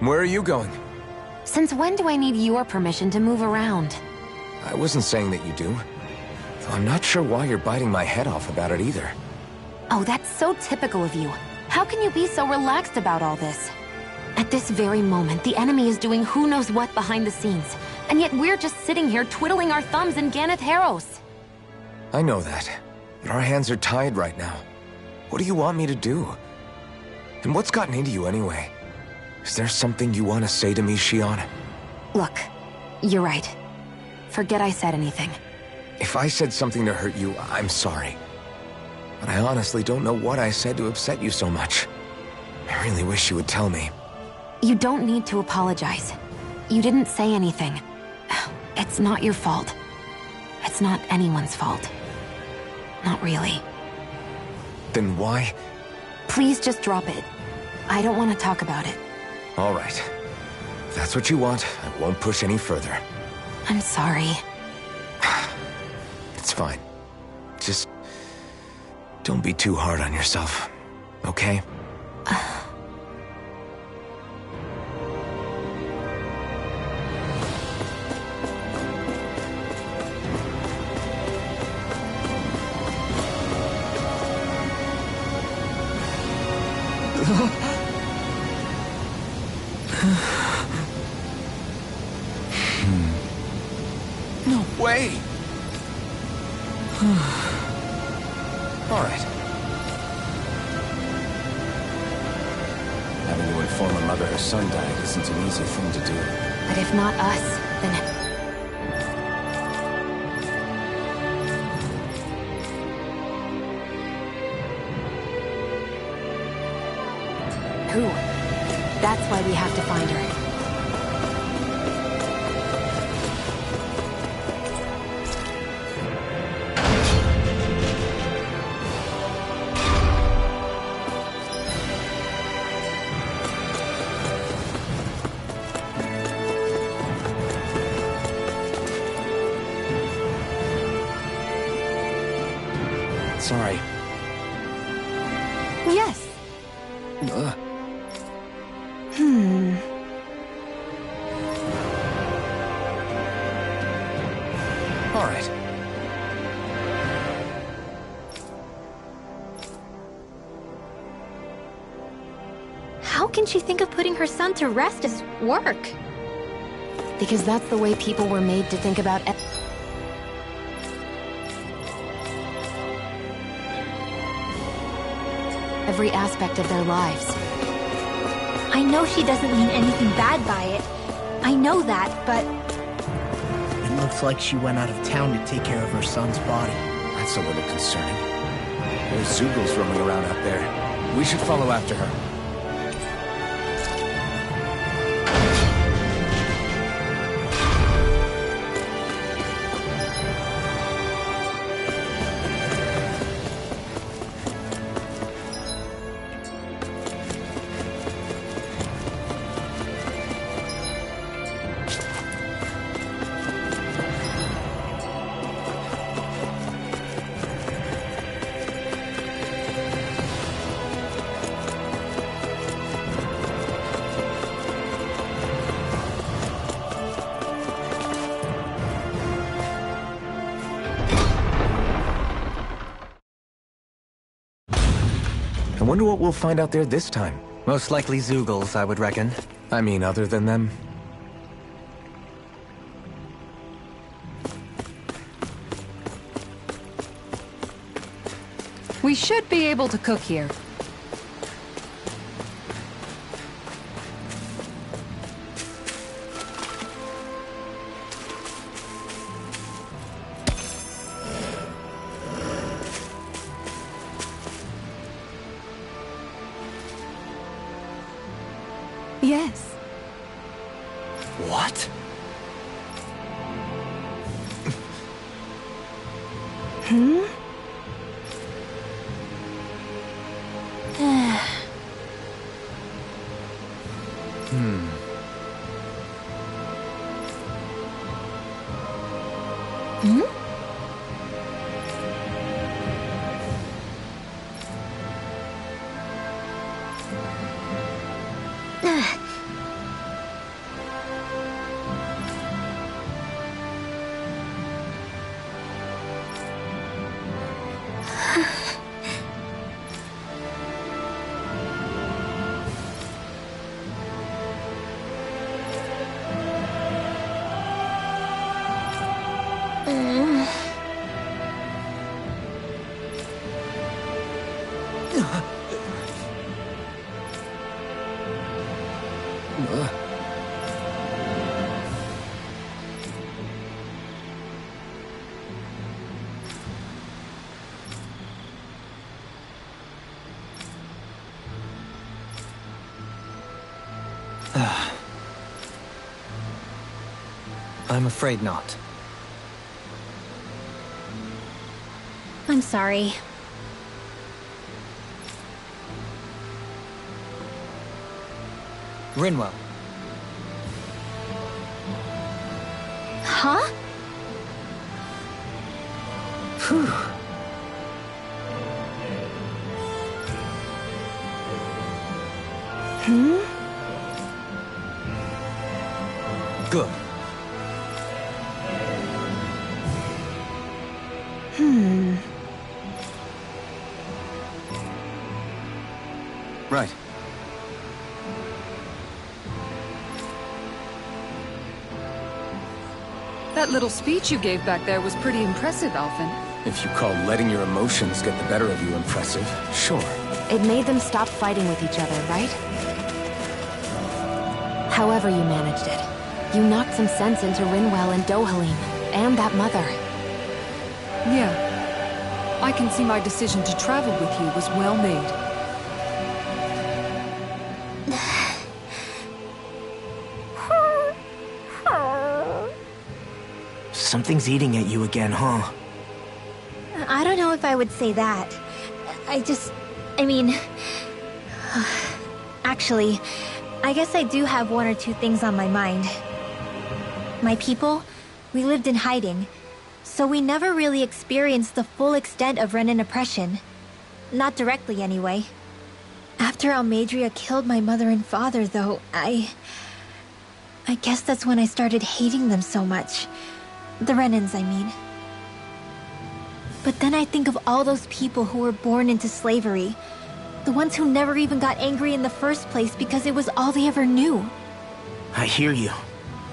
Speaker 2: Where are you going?
Speaker 1: Since when do I need your permission to move around?
Speaker 2: I wasn't saying that you do. Though I'm not sure why you're biting my head off about it either.
Speaker 1: Oh, that's so typical of you. How can you be so relaxed about all this? At this very moment, the enemy is doing who knows what behind the scenes. And yet we're just sitting here twiddling our thumbs in Ganath Haros.
Speaker 2: I know that. But our hands are tied right now. What do you want me to do? And what's gotten into you anyway? Is there something you want to say to me, Shion?
Speaker 1: Look, you're right. Forget I said anything.
Speaker 2: If I said something to hurt you, I'm sorry. But I honestly don't know what I said to upset you so much. I really wish you would tell me.
Speaker 1: You don't need to apologize. You didn't say anything. It's not your fault. It's not anyone's fault. Not really.
Speaker 2: Then why?
Speaker 1: Please just drop it. I don't want to talk about it.
Speaker 2: All right. If that's what you want, I won't push any further.
Speaker 1: I'm sorry.
Speaker 2: It's fine. Just don't be too hard on yourself, okay? No way! All right.
Speaker 10: Having to inform a mother her son died isn't an easy thing to do.
Speaker 1: But if not us, then... Who? That's why we have to find her.
Speaker 10: Sorry.
Speaker 1: Yes.
Speaker 2: All right.
Speaker 6: How can she think of putting her son to rest as work?
Speaker 1: Because that's the way people were made to think about every aspect of their lives.
Speaker 6: I know she doesn't mean anything bad by it. I know that, but...
Speaker 7: It looks like she went out of town to take care of her son's body.
Speaker 10: That's a little concerning. There's Zoogles roaming around out there. We should follow after her.
Speaker 2: I wonder what we'll find out there this time.
Speaker 3: Most likely Zoogles, I would reckon.
Speaker 2: I mean, other than them.
Speaker 4: We should be able to cook here. Yes.
Speaker 2: What?
Speaker 3: I'm afraid not.
Speaker 6: I'm sorry.
Speaker 3: Rinwell.
Speaker 6: Huh?
Speaker 3: Phew. Good.
Speaker 10: Right.
Speaker 4: That little speech you gave back there was pretty impressive, Alphen.
Speaker 2: If you call letting your emotions get the better of you impressive, sure.
Speaker 1: It made them stop fighting with each other, right? However you managed it, you knocked some sense into Rinwell and Dohalim, and that mother.
Speaker 4: Yeah. I can see my decision to travel with you was well made.
Speaker 7: Something's eating at you again, huh?
Speaker 6: I don't know if I would say that. I mean... Actually, I guess I do have one or two things on my mind. My people, we lived in hiding, so we never really experienced the full extent of Renan oppression. Not directly, anyway. After Almadria killed my mother and father, though, I guess that's when I started hating them so much. The Renans, I mean. But then I think of all those people who were born into slavery. The ones who never even got angry in the first place because it was all they ever knew.
Speaker 7: I hear you.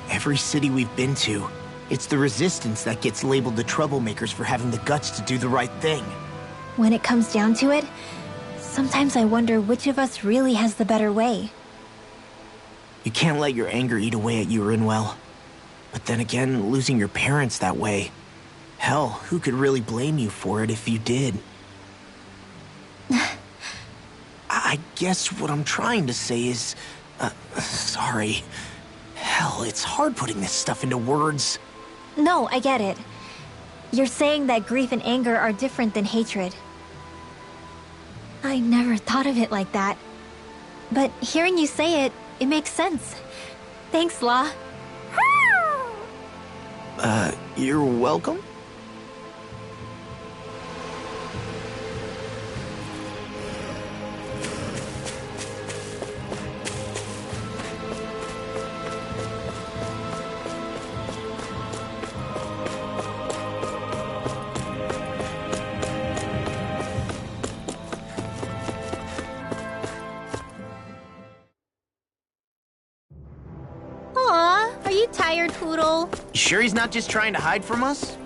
Speaker 7: Every city we've been to, it's the resistance that gets labeled the troublemakers for having the guts to do the right thing.
Speaker 6: When it comes down to it, sometimes I wonder which of us really has the better way.
Speaker 7: You can't let your anger eat away at you, Rinwell. But then again, losing your parents that way... Hell, who could really blame you for it if you did? I guess what I'm trying to say is... sorry. Hell, it's hard putting this stuff into words.
Speaker 6: No, I get it. You're saying that grief and anger are different than hatred. I never thought of it like that. But hearing you say it, it makes sense. Thanks, La.
Speaker 7: You're welcome?
Speaker 6: Aw, are you tired, Poodle?
Speaker 7: You sure he's not just trying to hide from us?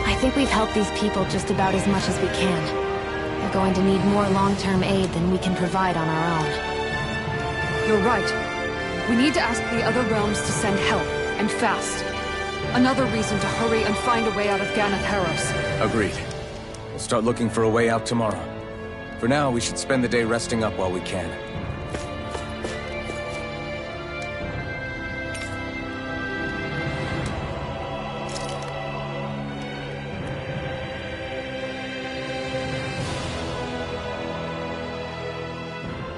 Speaker 1: I think we've helped these people just about as much as we can. We're going to need more long-term aid than we can provide on our own.
Speaker 4: You're right. We need to ask the other realms to send help, and fast. Another reason to hurry and find a way out of Ganath Harros.
Speaker 2: Agreed. We'll start looking for a way out tomorrow. For now, we should spend the day resting up while we can.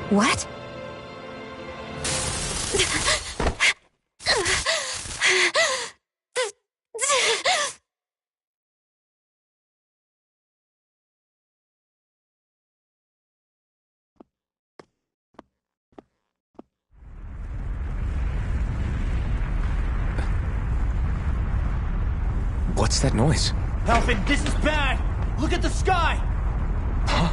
Speaker 1: What?
Speaker 2: What's that noise?
Speaker 7: Alphen, this is bad! Look at the sky!
Speaker 2: Huh?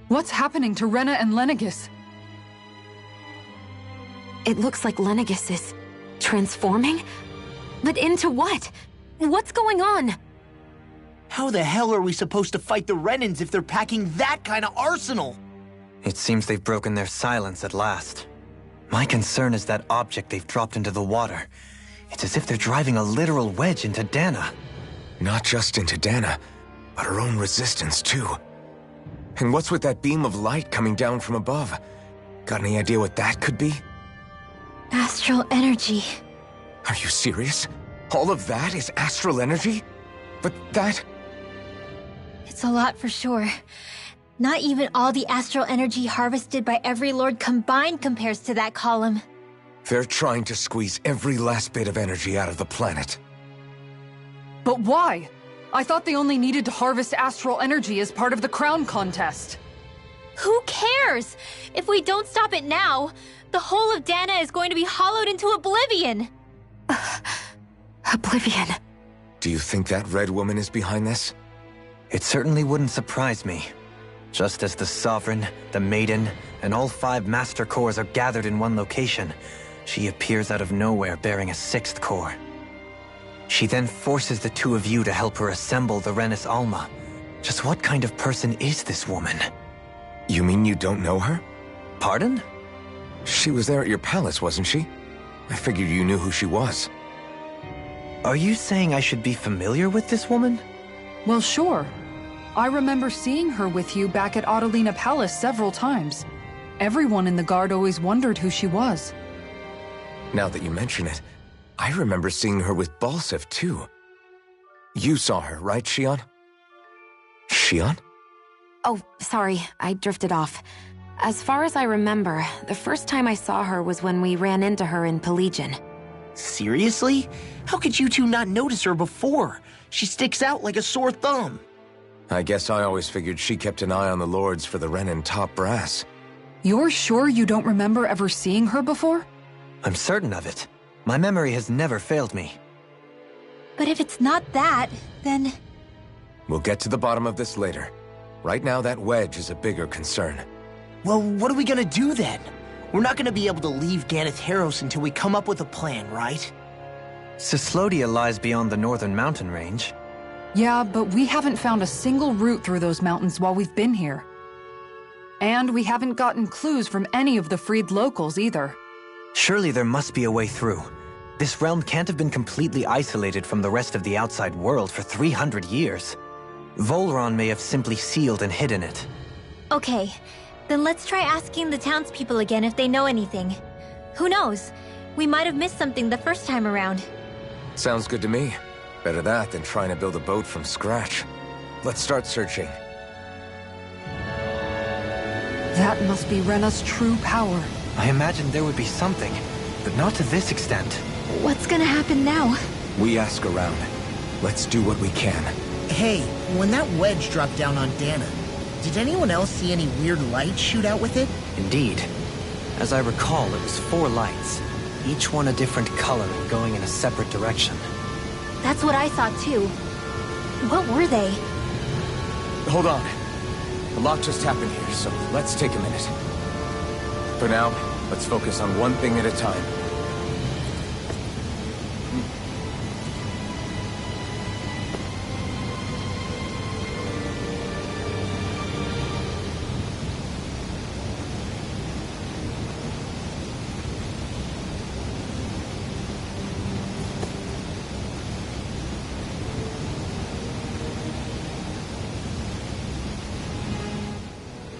Speaker 4: What's happening to Rena and Lenegis?
Speaker 1: It looks like Lenegis is transforming? But into what? What's going on?
Speaker 7: How the hell are we supposed to fight the Renans if they're packing that kind of arsenal?
Speaker 3: It seems they've broken their silence at last. My concern is that object they've dropped into the water. It's as if they're driving a literal wedge into Dana.
Speaker 2: Not just into Dana, but her own resistance too. And what's with that beam of light coming down from above? Got any idea what that could be?
Speaker 6: Astral energy.
Speaker 2: Are you serious? All of that is astral energy? But that...
Speaker 6: It's a lot for sure. Not even all the astral energy harvested by every lord combined compares to that column.
Speaker 2: They're trying to squeeze every last bit of energy out of the planet.
Speaker 4: But why? I thought they only needed to harvest astral energy as part of the crown contest.
Speaker 6: Who cares? If we don't stop it now, the whole of Dana is going to be hollowed into oblivion.
Speaker 1: Oblivion.
Speaker 2: Do you think that red woman is behind this?
Speaker 3: It certainly wouldn't surprise me. Just as the Sovereign, the Maiden, and all 5 Master Cores are gathered in one location, she appears out of nowhere bearing a 6th core. She then forces the 2 of you to help her assemble the Renis Alma. Just what kind of person is this woman?
Speaker 2: You mean you don't know her?
Speaker 3: Pardon?
Speaker 2: She was there at your palace, wasn't she? I figured you knew who she was.
Speaker 3: Are you saying I should be familiar with this woman?
Speaker 4: Well, sure. I remember seeing her with you back at Adelina Palace several times. Everyone in the guard always wondered who she was.
Speaker 2: Now that you mention it, I remember seeing her with Balsif, too. You saw her, right, Xion? Xion?
Speaker 1: Oh, sorry, I drifted off. As far as I remember, the first time I saw her was when we ran into her in Pelagian.
Speaker 7: Seriously? How could you two not notice her before? She sticks out like a sore thumb.
Speaker 2: I guess I always figured she kept an eye on the lords for the Renan top brass.
Speaker 4: You're sure you don't remember ever seeing her before?
Speaker 3: I'm certain of it. My memory has never failed me.
Speaker 6: But if it's not that, then...
Speaker 2: We'll get to the bottom of this later. Right now, that wedge is a bigger concern.
Speaker 7: Well, what are we gonna do then? We're not gonna be able to leave Ganatheros until we come up with a plan, right?
Speaker 3: Cyslodia lies beyond the northern mountain range.
Speaker 4: Yeah, but we haven't found a single route through those mountains while we've been here. And we haven't gotten clues from any of the freed locals either.
Speaker 3: Surely there must be a way through. This realm can't have been completely isolated from the rest of the outside world for 300 years. Volron may have simply sealed and hidden it.
Speaker 6: Okay, then let's try asking the townspeople again if they know anything. Who knows? We might have missed something the first time around.
Speaker 2: Sounds good to me. Better that than trying to build a boat from scratch. Let's start searching.
Speaker 4: That must be Rena's true power.
Speaker 3: I imagined there would be something, but not to this extent.
Speaker 6: What's gonna happen now?
Speaker 2: We ask around. Let's do what we can.
Speaker 7: Hey, when that wedge dropped down on Dana, Did anyone else see any weird lights shoot out with it?
Speaker 3: Indeed. As I recall, it was 4 lights, each one a different color and going in a separate direction.
Speaker 6: That's what I saw too. What were they?
Speaker 2: Hold on. A lot just happened here, so let's take a minute. For now, let's focus on one thing at a time.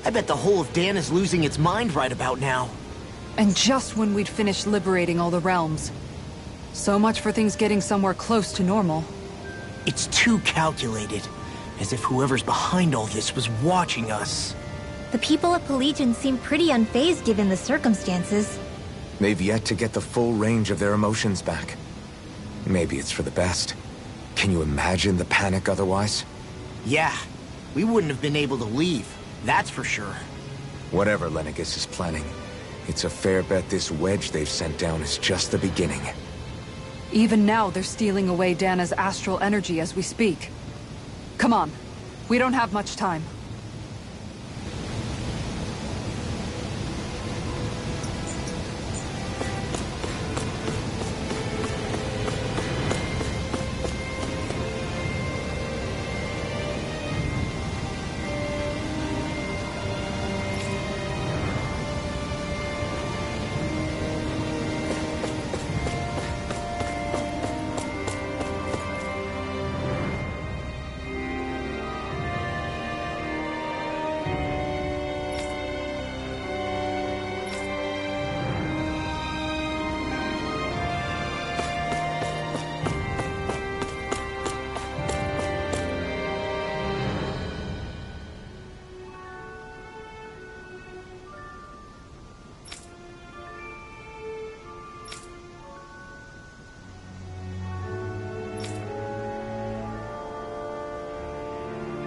Speaker 7: I bet the whole of Dan is losing its mind right about now.
Speaker 4: And just when we'd finished liberating all the realms. So much for things getting somewhere close to normal.
Speaker 7: It's too calculated. As if whoever's behind all this was watching us.
Speaker 6: The people of Pelegion seem pretty unfazed given the circumstances.
Speaker 2: They've yet to get the full range of their emotions back. Maybe it's for the best. Can you imagine the panic otherwise?
Speaker 7: Yeah, we wouldn't have been able to leave. That's for sure.
Speaker 2: Whatever Lenegis is planning, it's a fair bet this wedge they've sent down is just the beginning.
Speaker 4: Even now, they're stealing away Dana's astral energy as we speak. Come on. We don't have much time.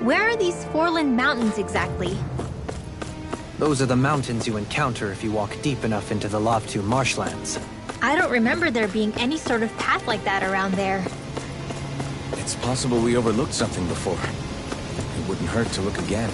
Speaker 6: Where are these Forland Mountains exactly?
Speaker 3: Those are the mountains you encounter if you walk deep enough into the Lavtu marshlands.
Speaker 6: I don't remember there being any sort of path like that around there.
Speaker 2: It's possible we overlooked something before. It wouldn't hurt to look again.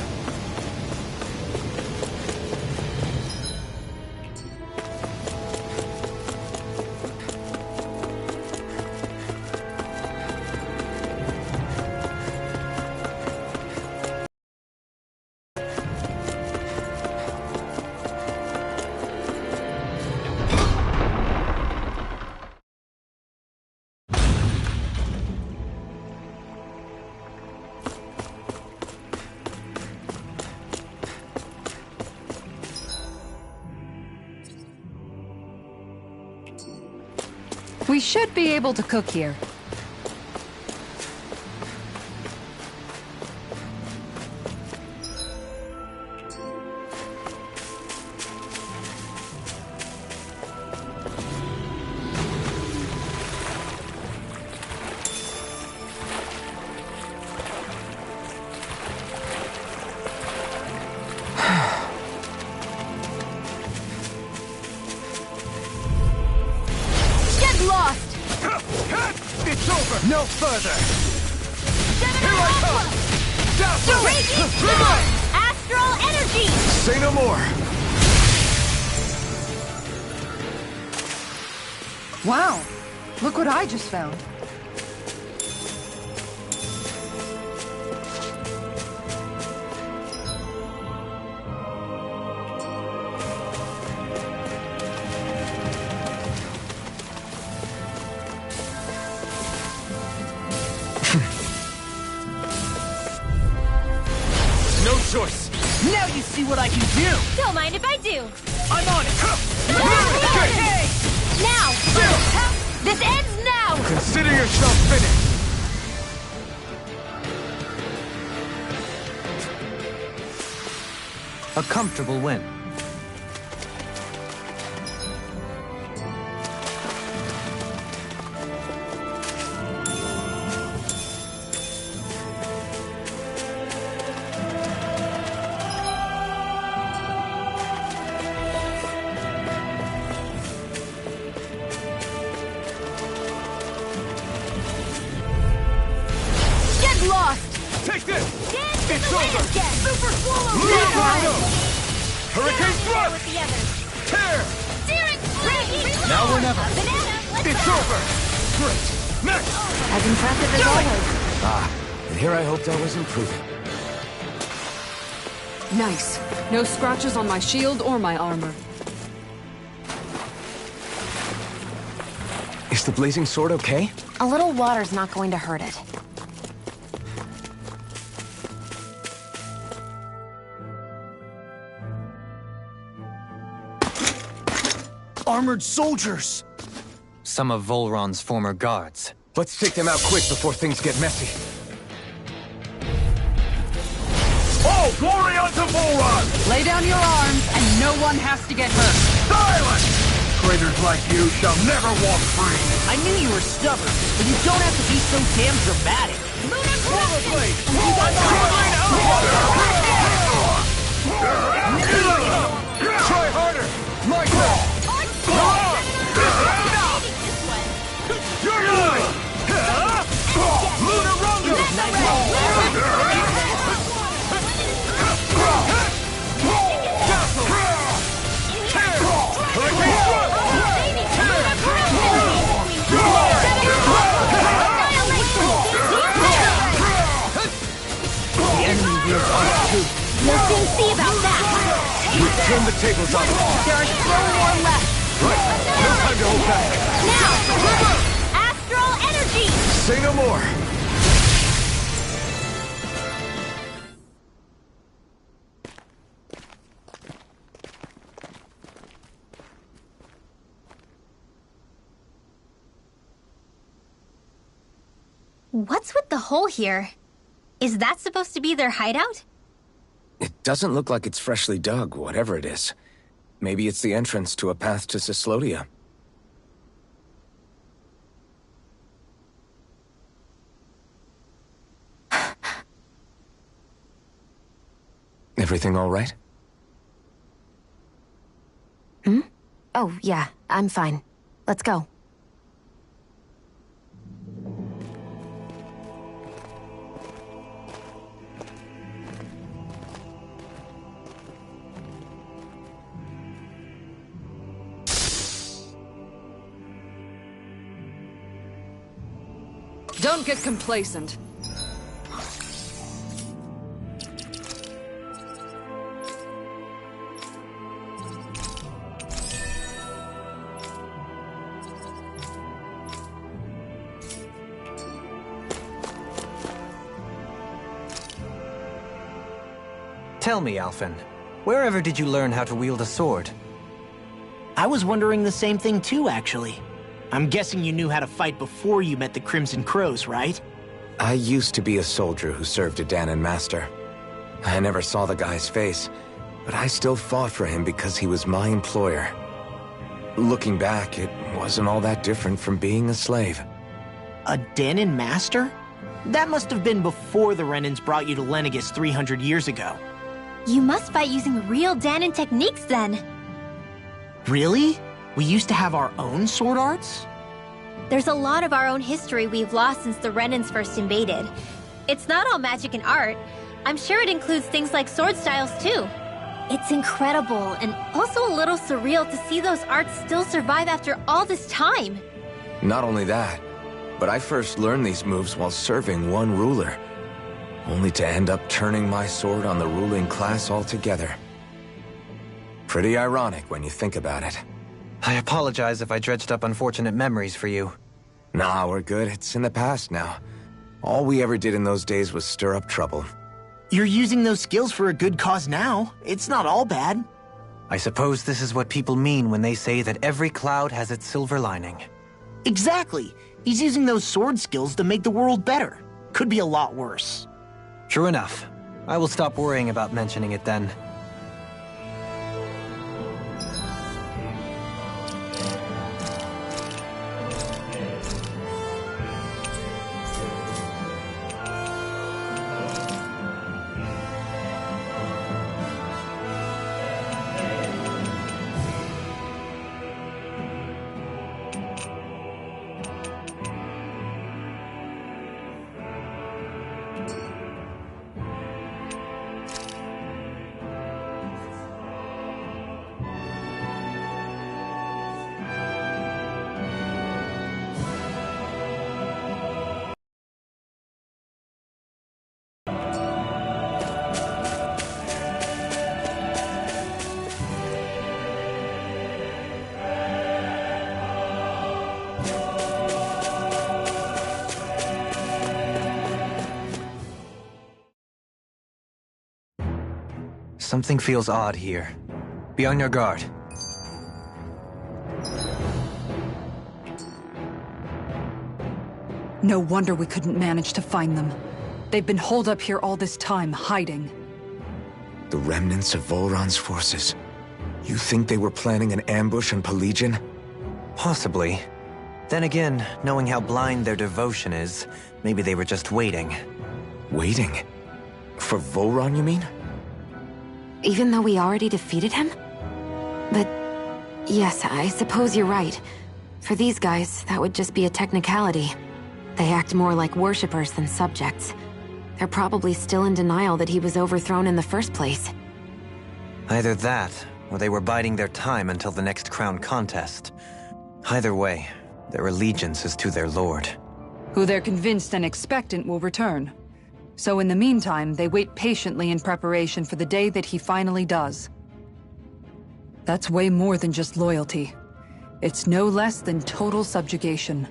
Speaker 4: We should be able to cook here.
Speaker 8: It's over! No further!
Speaker 9: Here I come!
Speaker 8: Raging
Speaker 9: Storm! Astral energy!
Speaker 8: Say no more!
Speaker 4: Wow! Look what I just found.
Speaker 8: No choice!
Speaker 9: Now you see what I can do!
Speaker 6: Don't mind if I do.
Speaker 9: I'm on it!
Speaker 8: Okay.
Speaker 6: Now! This ends now!
Speaker 8: Consider yourself finished!
Speaker 3: A comfortable win.
Speaker 9: Super swallow!
Speaker 8: Hurricane thrust!
Speaker 9: With the others.
Speaker 8: Tear!
Speaker 9: Searing flame!
Speaker 8: Now or never.
Speaker 9: Banana, let's
Speaker 8: It's
Speaker 9: go!
Speaker 8: over! Great! Next!
Speaker 1: As impressive as always.
Speaker 2: And here I hoped I was improving.
Speaker 4: Nice. No scratches on my shield or my armor.
Speaker 2: Is the blazing sword okay?
Speaker 1: A little water's not going to hurt it.
Speaker 10: Armored soldiers!
Speaker 3: Some of Volron's former guards.
Speaker 2: Let's take them out quick before things get messy.
Speaker 8: All glory unto Volron!
Speaker 4: Lay down your arms, and no one has to get hurt.
Speaker 8: Silence! Traitors like you shall never walk free!
Speaker 7: I knew you were stubborn, but you don't have to be so damn dramatic.
Speaker 8: Try harder! My God! You're mine! Lunar Rondo!
Speaker 6: Nothing see about that!
Speaker 2: We've turned the tables on them.
Speaker 6: There are still more left!
Speaker 2: Right, no time to hold back.
Speaker 6: Now! Astral energy!
Speaker 2: Say no more.
Speaker 6: What's with the hole here? Is that supposed to be their hideout?
Speaker 2: It doesn't look like it's freshly dug, whatever it is. Maybe it's the entrance to a path to Cyslodia. Everything all right?
Speaker 1: Oh, yeah, I'm fine. Let's go.
Speaker 4: Don't get complacent.
Speaker 3: Tell me, Alphen, wherever did you learn how to wield a sword?
Speaker 7: I was wondering the same thing too, actually. I'm guessing you knew how to fight before you met the Crimson Crows, right?
Speaker 2: I used to be a soldier who served a Danon master. I never saw the guy's face, but I still fought for him because he was my employer. Looking back, it wasn't all that different from being a slave.
Speaker 7: A Danon master? That must have been before the Renans brought you to Lenegis 300 years ago.
Speaker 6: You must fight using real Danon techniques then.
Speaker 7: Really? We used to have our own sword arts?
Speaker 6: There's a lot of our own history we've lost since the Renans first invaded. It's not all magic and art. I'm sure it includes things like sword styles too. It's incredible and also a little surreal to see those arts still survive after all this time.
Speaker 2: Not only that, but I first learned these moves while serving one ruler, only to end up turning my sword on the ruling class altogether. Pretty ironic when you think about it.
Speaker 3: I apologize if I dredged up unfortunate memories for you.
Speaker 2: Nah, we're good. It's in the past now. All we ever did in those days was stir up trouble.
Speaker 7: You're using those skills for a good cause now. It's not all bad.
Speaker 3: I suppose this is what people mean when they say that every cloud has its silver lining.
Speaker 7: Exactly. He's using those sword skills to make the world better. Could be a lot worse.
Speaker 3: True enough. I will stop worrying about mentioning it then. Something feels odd here. Be on your guard.
Speaker 4: No wonder we couldn't manage to find them. They've been holed up here all this time, hiding.
Speaker 2: The remnants of Volron's forces. You think they were planning an ambush on Pelegion?
Speaker 3: Possibly. Then again, knowing how blind their devotion is, maybe they were just waiting.
Speaker 2: Waiting? For Volron, you mean?
Speaker 1: Even though we already defeated him? But yes, I suppose you're right. For these guys, that would just be a technicality. They act more like worshippers than subjects. They're probably still in denial that he was overthrown in the first place.
Speaker 3: Either that, or they were biding their time until the next crown contest. Either way, their allegiance is to their lord.
Speaker 4: Who they're convinced and expectant will return. So in the meantime, they wait patiently in preparation for the day that he finally does. That's way more than just loyalty. It's no less than total subjugation.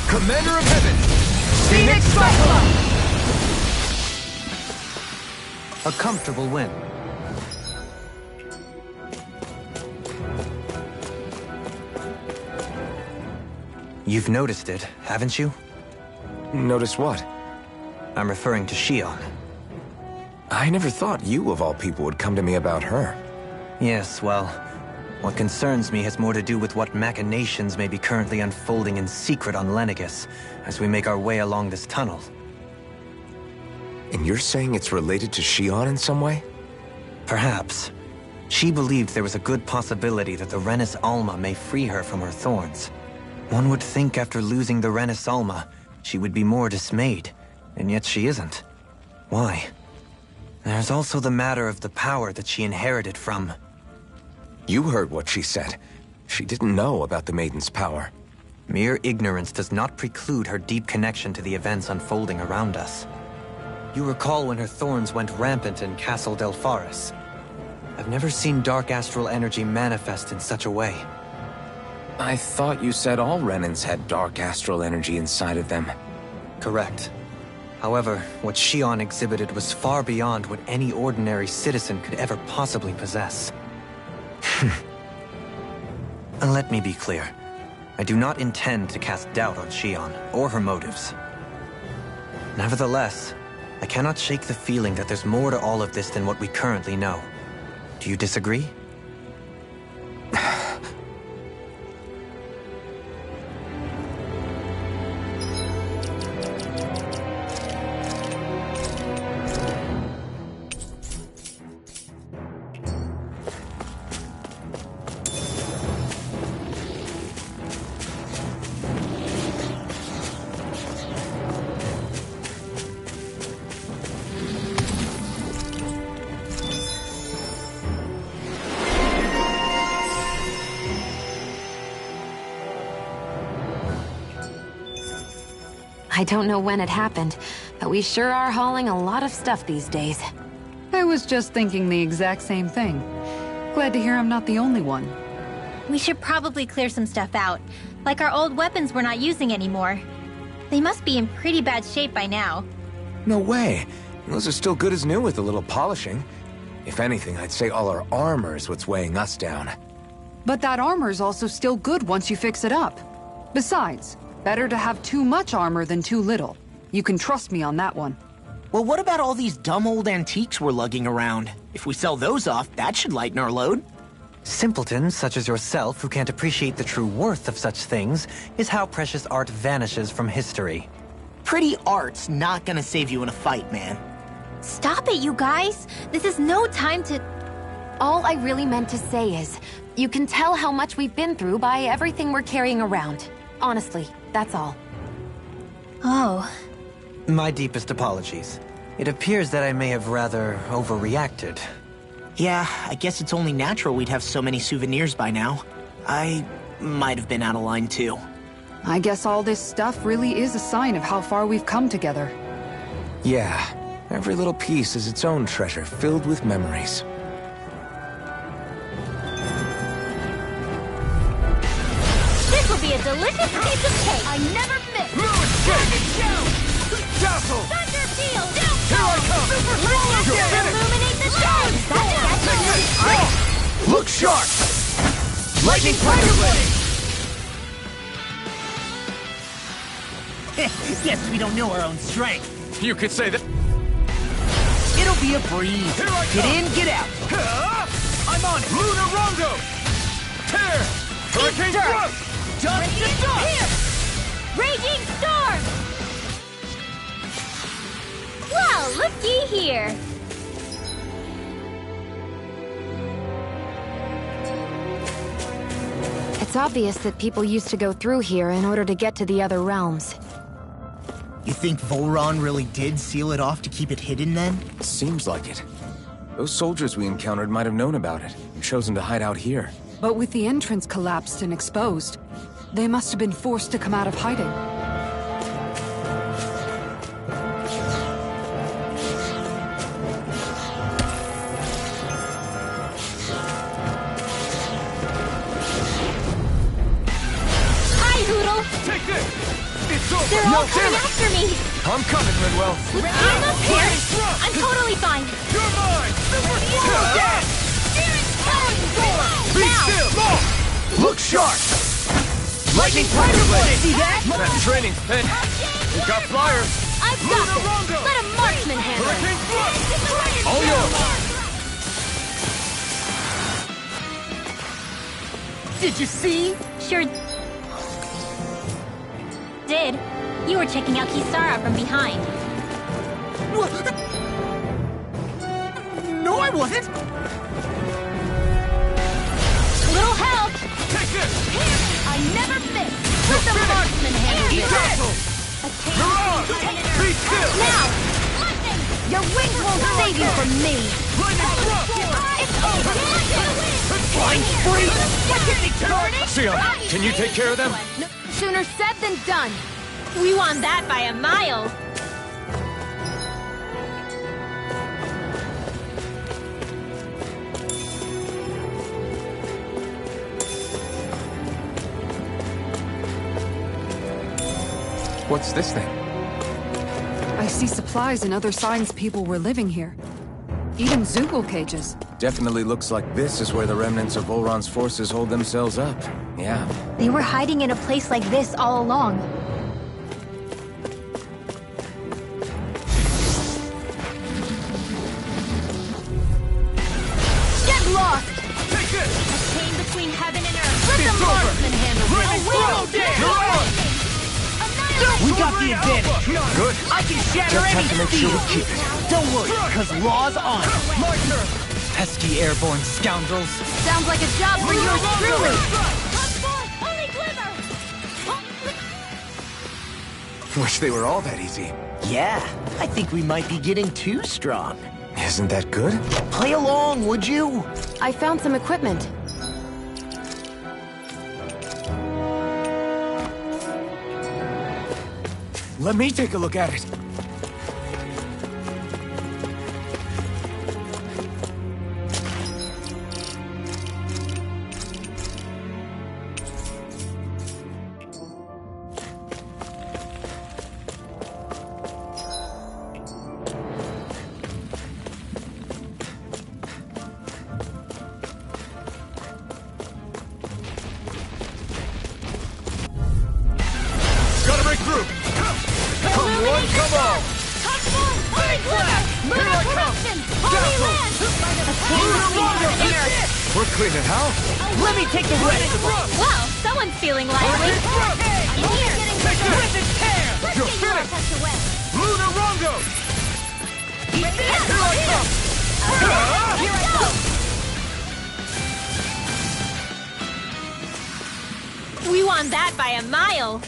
Speaker 8: Commander of Heaven!
Speaker 9: Phoenix Cyclone!
Speaker 3: A comfortable win. You've noticed it, haven't you?
Speaker 2: Notice what?
Speaker 3: I'm referring to Shion.
Speaker 2: I never thought you, of all people, would come to me about her.
Speaker 3: Yes, well, what concerns me has more to do with what machinations may be currently unfolding in secret on Lenegis as we make our way along this tunnel.
Speaker 2: And you're saying it's related to Shion in some way?
Speaker 3: Perhaps. She believed there was a good possibility that the Renis Alma may free her from her thorns. One would think after losing the Renis Alma, she would be more dismayed, and yet she isn't. Why? There's also the matter of the power that she inherited from...
Speaker 2: You heard what she said. She didn't know about the Maiden's power.
Speaker 3: Mere ignorance does not preclude her deep connection to the events unfolding around us. You recall when her thorns went rampant in Castle Delpharis. I've never seen dark astral energy manifest in such a way.
Speaker 2: I thought you said all Renans had dark astral energy inside of them.
Speaker 3: Correct. However, what Shion exhibited was far beyond what any ordinary citizen could ever possibly possess. And let me be clear. I do not intend to cast doubt on Shion, or her motives. Nevertheless, I cannot shake the feeling that there's more to all of this than what we currently know. Do you disagree?
Speaker 1: I don't know when it happened, but we sure are hauling a lot of stuff these days.
Speaker 4: I was just thinking the exact same thing. Glad to hear I'm not the only one.
Speaker 6: We should probably clear some stuff out. Like our old weapons we're not using anymore. They must be in pretty bad shape by now.
Speaker 2: No way. Those are still good as new with a little polishing. If anything, I'd say all our armor is what's weighing us down.
Speaker 4: But that armor's also still good once you fix it up. Besides, better to have too much armor than too little. You can trust me on that one.
Speaker 7: Well, what about all these dumb old antiques we're lugging around? If we sell those off, that should lighten our load.
Speaker 3: Simpletons such as yourself who can't appreciate the true worth of such things is how precious art vanishes from history.
Speaker 7: Pretty art's not gonna save you in a fight, man.
Speaker 6: Stop it, you guys! This is no time to...
Speaker 1: All I really meant to say is, you can tell how much we've been through by everything we're carrying around. Honestly, that's all.
Speaker 6: Oh.
Speaker 3: My deepest apologies. It appears that I may have rather overreacted.
Speaker 7: Yeah, I guess it's only natural we'd have so many souvenirs by now. I might have been out of line too.
Speaker 4: I guess all this stuff really is a sign of how far we've come together.
Speaker 2: Yeah, every little piece is its own treasure filled with memories.
Speaker 6: This will be a delicious piece of cake! I never miss!
Speaker 8: Castle!
Speaker 6: Thunder Peal!
Speaker 8: Here I come! You're finished!
Speaker 6: Illuminate the stars! That's
Speaker 8: Look sharp! Lightning Thunder Blade!
Speaker 7: Guess we don't know our own strength.
Speaker 8: You could say that.
Speaker 7: It'll be a breeze.
Speaker 8: Here I
Speaker 7: Get
Speaker 8: come.
Speaker 7: in, get out.
Speaker 8: I'm on it! Lunar Rondo! Tear! Hurricane Thrust!
Speaker 6: Just the dust! Raging Storm! Well, looky here.
Speaker 1: It's obvious that people used to go through here in order to get to the other realms.
Speaker 7: You think Volron really did seal it off to keep it hidden then?
Speaker 2: Seems like it. Those soldiers we encountered might have known about it and chosen to hide out here.
Speaker 4: But with the entrance collapsed and exposed, they must have been forced to come out of hiding.
Speaker 6: Hi, Hoodle!
Speaker 8: Take this! It's over!
Speaker 6: They're all coming after me!
Speaker 8: I'm coming, Ridwell!
Speaker 6: I'm up here! I'm totally fine!
Speaker 8: You're mine! Be
Speaker 6: Now!
Speaker 8: still! Look sharp! Lightning Thunder Blade!
Speaker 6: See that?
Speaker 8: That training's pin. We got flyers!
Speaker 6: I've got
Speaker 8: Lunar
Speaker 6: this!
Speaker 8: Rondo!
Speaker 6: Let a marksman handle it!
Speaker 8: Hurricane Thrust! All yours!
Speaker 7: Did you see?
Speaker 6: Sure did. You were checking out Kisara from behind.
Speaker 7: No, I wasn't!
Speaker 6: Little help!
Speaker 8: Take this!
Speaker 6: I never miss! Let the marksman handle it!
Speaker 8: Castle!
Speaker 6: A taste
Speaker 8: You're on!
Speaker 6: of predator.
Speaker 8: Be still!
Speaker 6: Now! Lightning! Your wings won't save you from me!
Speaker 8: Lightning Thrust!
Speaker 6: It's over!
Speaker 7: Flying spree!
Speaker 6: What did it turn it?
Speaker 8: Sion, can you take care of them?
Speaker 1: Sooner said than done.
Speaker 6: We won that by a mile!
Speaker 2: What's this thing?
Speaker 4: I see supplies and other signs people were living here. Even Zoogle cages.
Speaker 2: Definitely looks like this is where the remnants of Volron's forces hold themselves up. Yeah.
Speaker 6: They were hiding in a place like this all along. Get lost!
Speaker 8: Take this!
Speaker 6: A chain between heaven and earth. Let
Speaker 8: It's
Speaker 6: the
Speaker 8: over.
Speaker 6: marksman handle it.
Speaker 8: Lightning Thrust! You're on!
Speaker 7: We got the advantage!
Speaker 8: Good.
Speaker 7: I can shatter
Speaker 2: Just
Speaker 7: any
Speaker 2: have to make sure
Speaker 7: steel!
Speaker 2: we keep it.
Speaker 7: Don't worry, because law's on!
Speaker 8: My turn!
Speaker 3: Pesky airborne scoundrels.
Speaker 1: Sounds like a job for yours truly.
Speaker 6: Only glimmer!
Speaker 2: Wish they were all that easy.
Speaker 7: Yeah, I think we might be getting too strong.
Speaker 2: Isn't that good?
Speaker 7: Play along, would you?
Speaker 1: I found some equipment.
Speaker 2: Let me take a look at it.
Speaker 8: Gotta break through! Come one, come all!
Speaker 6: Holy glimmer!
Speaker 8: Here I come!
Speaker 6: Holy
Speaker 8: Dazzle!
Speaker 6: land!
Speaker 8: Lunar Rondo! We're cleaning how?
Speaker 7: Let me take the rest of it!
Speaker 6: Well, someone's feeling lively. Here!
Speaker 8: Take this!
Speaker 6: Let's
Speaker 8: You're
Speaker 6: get you all
Speaker 8: finished!
Speaker 6: tucked away.
Speaker 8: Lunar Rondo!
Speaker 6: Here
Speaker 8: I come!
Speaker 6: Here I go! We won that by a mile.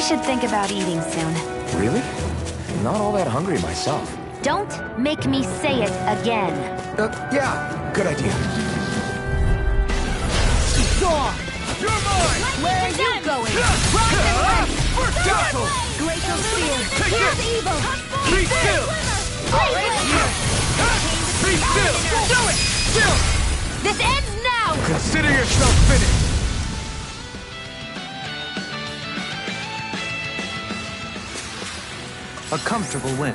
Speaker 1: we should think about eating soon.
Speaker 2: Really? Not all that hungry myself.
Speaker 1: Don't make me say it again.
Speaker 2: Yeah, good idea.
Speaker 8: Gone! You're mine!
Speaker 9: Where are you going? Rock and ready!
Speaker 8: For battle!
Speaker 9: Glacial Spear!
Speaker 8: Take
Speaker 9: Here's
Speaker 8: it!
Speaker 9: evil!
Speaker 8: Be still! Be still! Do it! Still!
Speaker 1: This ends now!
Speaker 8: Consider yourself finished!
Speaker 3: A comfortable win.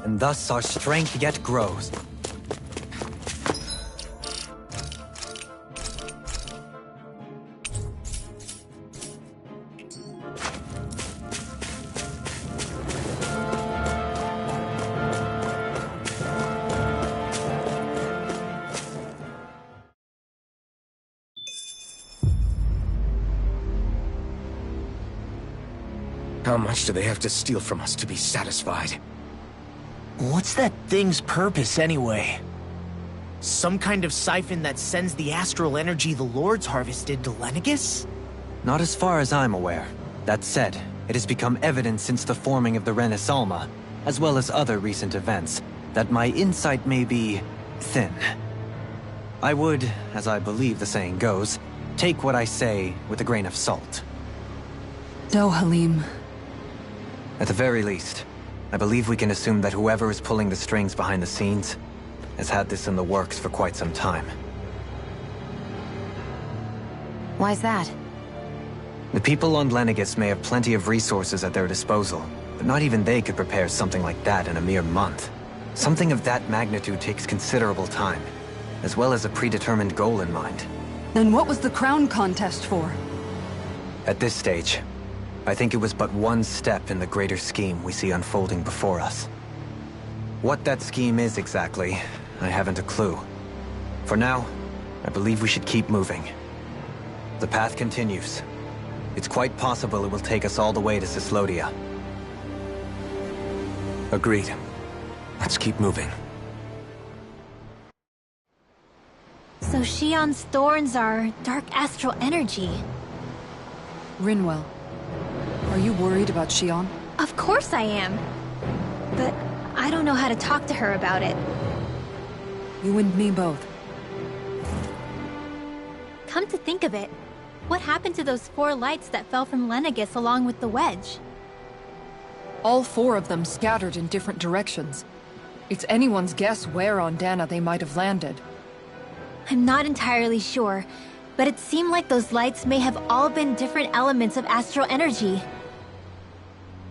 Speaker 3: And thus our strength yet grows.
Speaker 2: How much do they have to steal from us to be satisfied?
Speaker 7: What's that thing's purpose, anyway? Some kind of siphon that sends the astral energy the Lords harvested to Lenegis?
Speaker 3: Not as far as I'm aware. That said, it has become evident since the forming of the Renaissance, as well as other recent events, that my insight may be thin. I would, as I believe the saying goes, take what I say with a grain of salt.
Speaker 4: Dohalim.
Speaker 3: At the very least, I believe we can assume that whoever is pulling the strings behind the scenes has had this in the works for quite some time.
Speaker 1: Why's that?
Speaker 3: The people on Lenegis may have plenty of resources at their disposal, but not even they could prepare something like that in a mere month. Something of that magnitude takes considerable time, as well as a predetermined goal in mind.
Speaker 4: Then what was the crown contest for?
Speaker 3: At this stage, I think it was but one step in the greater scheme we see unfolding before us. What that scheme is exactly, I haven't a clue. For now, I believe we should keep moving. The path continues. It's quite possible it will take us all the way to Cislodia.
Speaker 2: Agreed. Let's keep moving.
Speaker 6: So Shion's thorns are dark astral energy.
Speaker 4: Rinwell, are you worried about Shion?
Speaker 6: Of course I am. But I don't know how to talk to her about it.
Speaker 4: You and me both.
Speaker 6: Come to think of it, what happened to those 4 lights that fell from Lenegis along with the wedge?
Speaker 4: All 4 of them scattered in different directions. It's anyone's guess where on Dana they might have landed.
Speaker 6: I'm not entirely sure, but it seemed like those lights may have all been different elements of astral energy.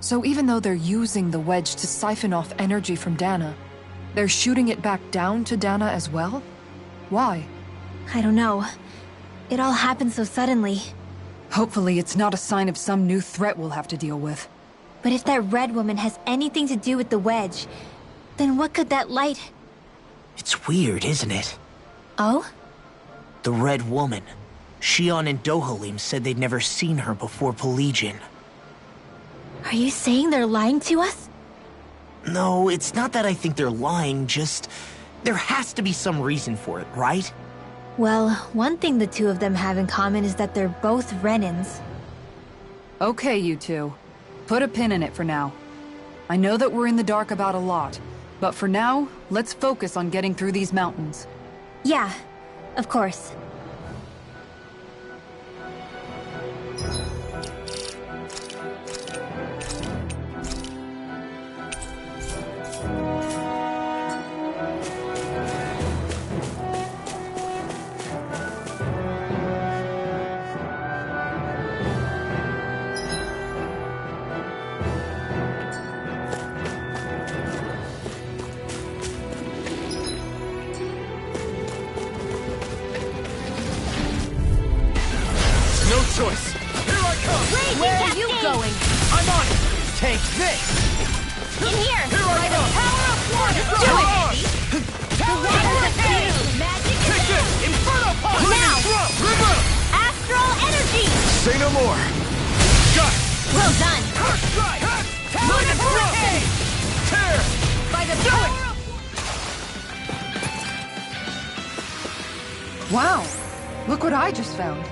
Speaker 4: So even though they're using the wedge to siphon off energy from Dana, they're shooting it back down to Dana as well? Why?
Speaker 6: I don't know. It all happened so suddenly.
Speaker 4: Hopefully it's not a sign of some new threat we'll have to deal with.
Speaker 6: But if that red woman has anything to do with the wedge, then what could that light...
Speaker 7: It's weird, isn't it?
Speaker 6: Oh?
Speaker 7: The Red Woman. Shion and Dohalim said they'd never seen her before Pelagian.
Speaker 6: Are you saying they're lying to us?
Speaker 7: No, it's not that I think they're lying, just... there has to be some reason for it, right?
Speaker 6: Well, one thing the 2 of them have in common is that they're both Renans.
Speaker 4: Okay, you 2. Put a pin in it for now. I know that we're in the dark about a lot, but for now, let's focus on getting through these mountains.
Speaker 6: Yeah, of course.
Speaker 8: No choice. Here I come.
Speaker 9: Where are you going?
Speaker 7: I'm on it! Take this!
Speaker 9: In here!
Speaker 8: Here I come.
Speaker 9: Power of water!
Speaker 8: Do it!
Speaker 9: The water of fuse! Magic
Speaker 8: Take this! Inferno punch!
Speaker 9: Now!
Speaker 8: River!
Speaker 9: Astral energy! Well done. Moon and hurricane. By the power.
Speaker 4: Wow! Look what I just found.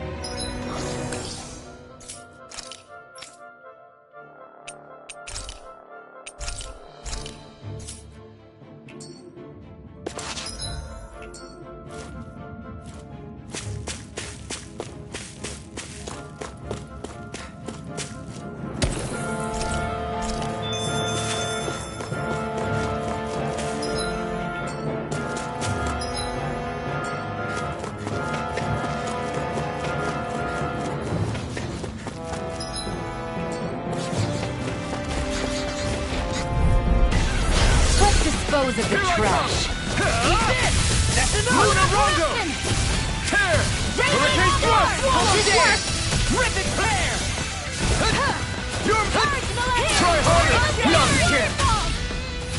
Speaker 1: Dispose of the trash.
Speaker 9: Eat this. That's enough.
Speaker 8: Tear! Hurricane thrust!
Speaker 9: Terrific flare.
Speaker 8: You're try harder! No, you can't!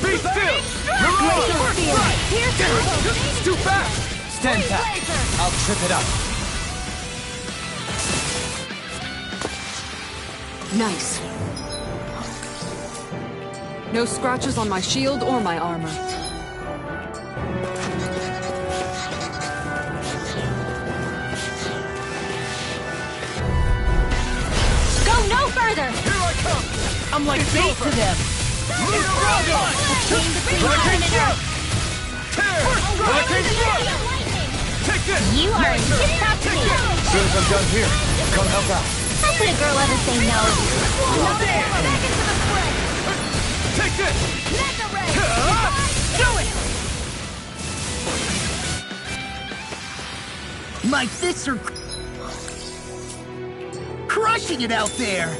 Speaker 8: Be still! You're on! It's too fast!
Speaker 3: Stand back. I'll trip it up.
Speaker 4: Nice. No scratches on my shield or my armor.
Speaker 9: Go no further.
Speaker 8: Here I come!
Speaker 9: I'm like bait to them. Chain between heaven and earth.
Speaker 8: Hurricane thrust! Take this!
Speaker 6: You are in tip-top shape.
Speaker 2: As soon as I'm done here, come help out.
Speaker 6: How could a girl ever say no?
Speaker 8: Take this!
Speaker 9: Do it! My fists are crushing it out there.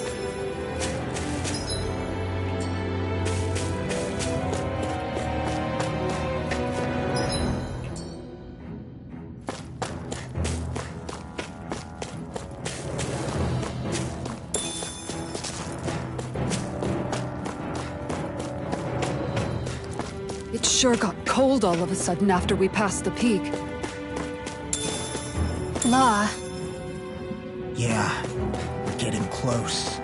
Speaker 4: It sure got cold all of a sudden after we passed the peak.
Speaker 6: Law.
Speaker 9: Yeah, we're getting close.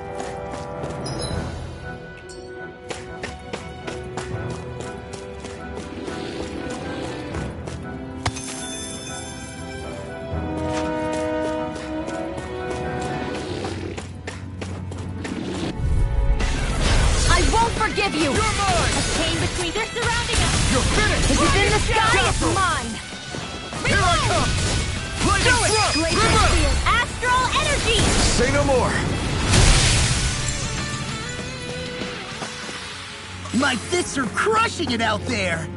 Speaker 1: I won't forgive you!
Speaker 8: You're mine!
Speaker 1: A chain between... They're surrounding us!
Speaker 8: You're finished!
Speaker 1: If it's in the sky, it's mine!
Speaker 8: Here I come! Lightning thrust!
Speaker 1: Glacier
Speaker 8: River!
Speaker 1: Field! Astral energy!
Speaker 2: Say no more.
Speaker 9: My fists are crushing it out there.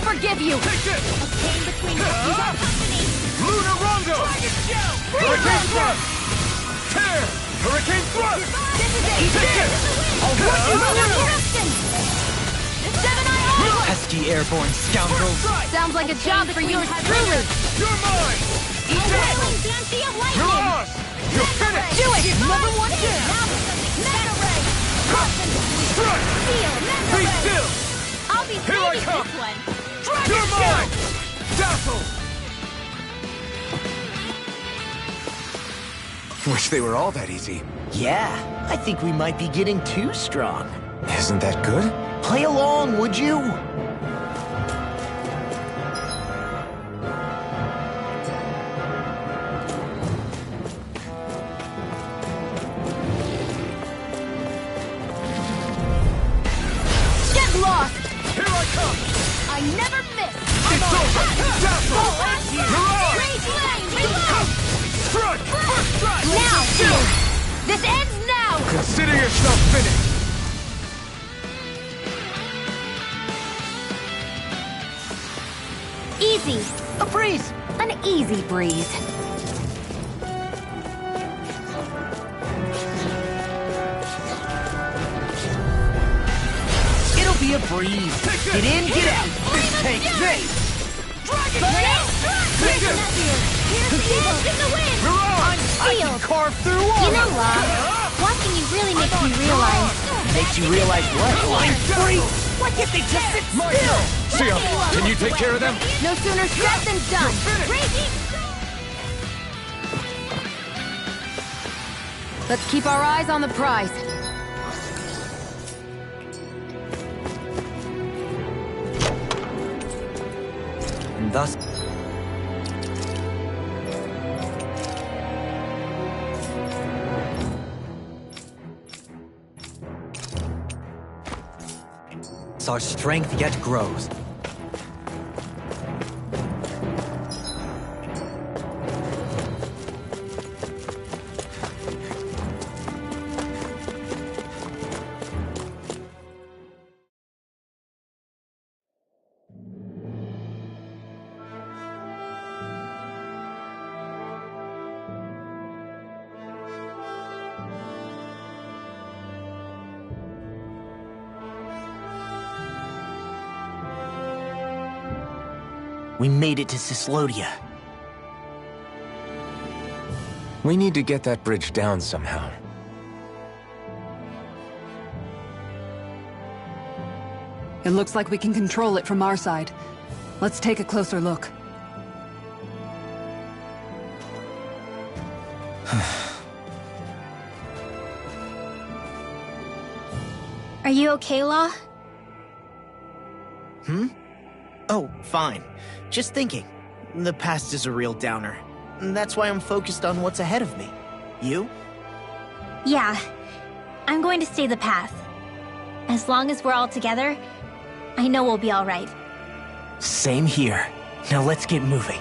Speaker 1: forgive you!
Speaker 8: Take this!
Speaker 6: Came between rescues and company.
Speaker 8: Lunar Rondo!
Speaker 6: Dragon Show!
Speaker 8: Hurricane Thrust! Tear! Hurricane Thrust!
Speaker 6: This is it!
Speaker 8: Take this!
Speaker 6: I'll run you
Speaker 8: Ah!
Speaker 6: over Houston! Seven-Eye Eye!
Speaker 3: Pesky airborne scoundrels!
Speaker 1: Sounds like a job for yours truly!
Speaker 8: You're mine!
Speaker 6: A whirling banshee of
Speaker 8: You're
Speaker 6: lightning!
Speaker 8: ours! You're finished!
Speaker 1: Do it!
Speaker 6: Number one down! Now for something Mega Ray!
Speaker 8: Strike!
Speaker 6: Steel! Mega
Speaker 8: Be
Speaker 6: Ray!
Speaker 8: still!
Speaker 6: I'll be
Speaker 8: Here I
Speaker 6: saving
Speaker 8: come!
Speaker 6: this one!
Speaker 8: You're mine! Dazzle!
Speaker 2: Wish they were all that easy.
Speaker 7: Yeah, I think we might be getting too strong.
Speaker 2: Isn't that good?
Speaker 7: Play along, would you?
Speaker 1: Get lost!
Speaker 8: Here I come!
Speaker 6: I never miss!
Speaker 8: It's over! Dazzle! You're ours!
Speaker 6: Rage Lane! Reload!
Speaker 8: Strike! First strike!
Speaker 1: Now!
Speaker 8: Still!
Speaker 1: This ends now!
Speaker 8: Consider yourself finished!
Speaker 1: Easy!
Speaker 7: A breeze!
Speaker 1: An easy breeze.
Speaker 7: It'll be a breeze. Get in, get out. This takes this.
Speaker 6: Dragon Show!
Speaker 8: Take it!
Speaker 6: Here's the evil! In the wind!
Speaker 8: You're on!
Speaker 7: I
Speaker 6: Steel!
Speaker 7: can carve through
Speaker 6: You
Speaker 7: all
Speaker 6: know,
Speaker 7: of it.
Speaker 6: watching you really makes me realize...
Speaker 7: Makes you realize what? I'm free! Why can't they just sit still?
Speaker 8: Sia, can you take care of them?
Speaker 1: No sooner said than done.
Speaker 6: Raging!
Speaker 1: Let's keep our eyes on the prize.
Speaker 3: And thus... our strength yet grows.
Speaker 7: We made it to Cislodia.
Speaker 2: We need to get that bridge down somehow.
Speaker 4: It looks like we can control it from our side. Let's take a closer look.
Speaker 6: Are you okay, Law?
Speaker 7: Oh, fine. Just thinking. The past is a real downer. That's why I'm focused on what's ahead of me. You?
Speaker 6: Yeah. I'm going to stay the path. As long as we're all together, I know we'll be all right.
Speaker 7: Same here. Now let's get moving.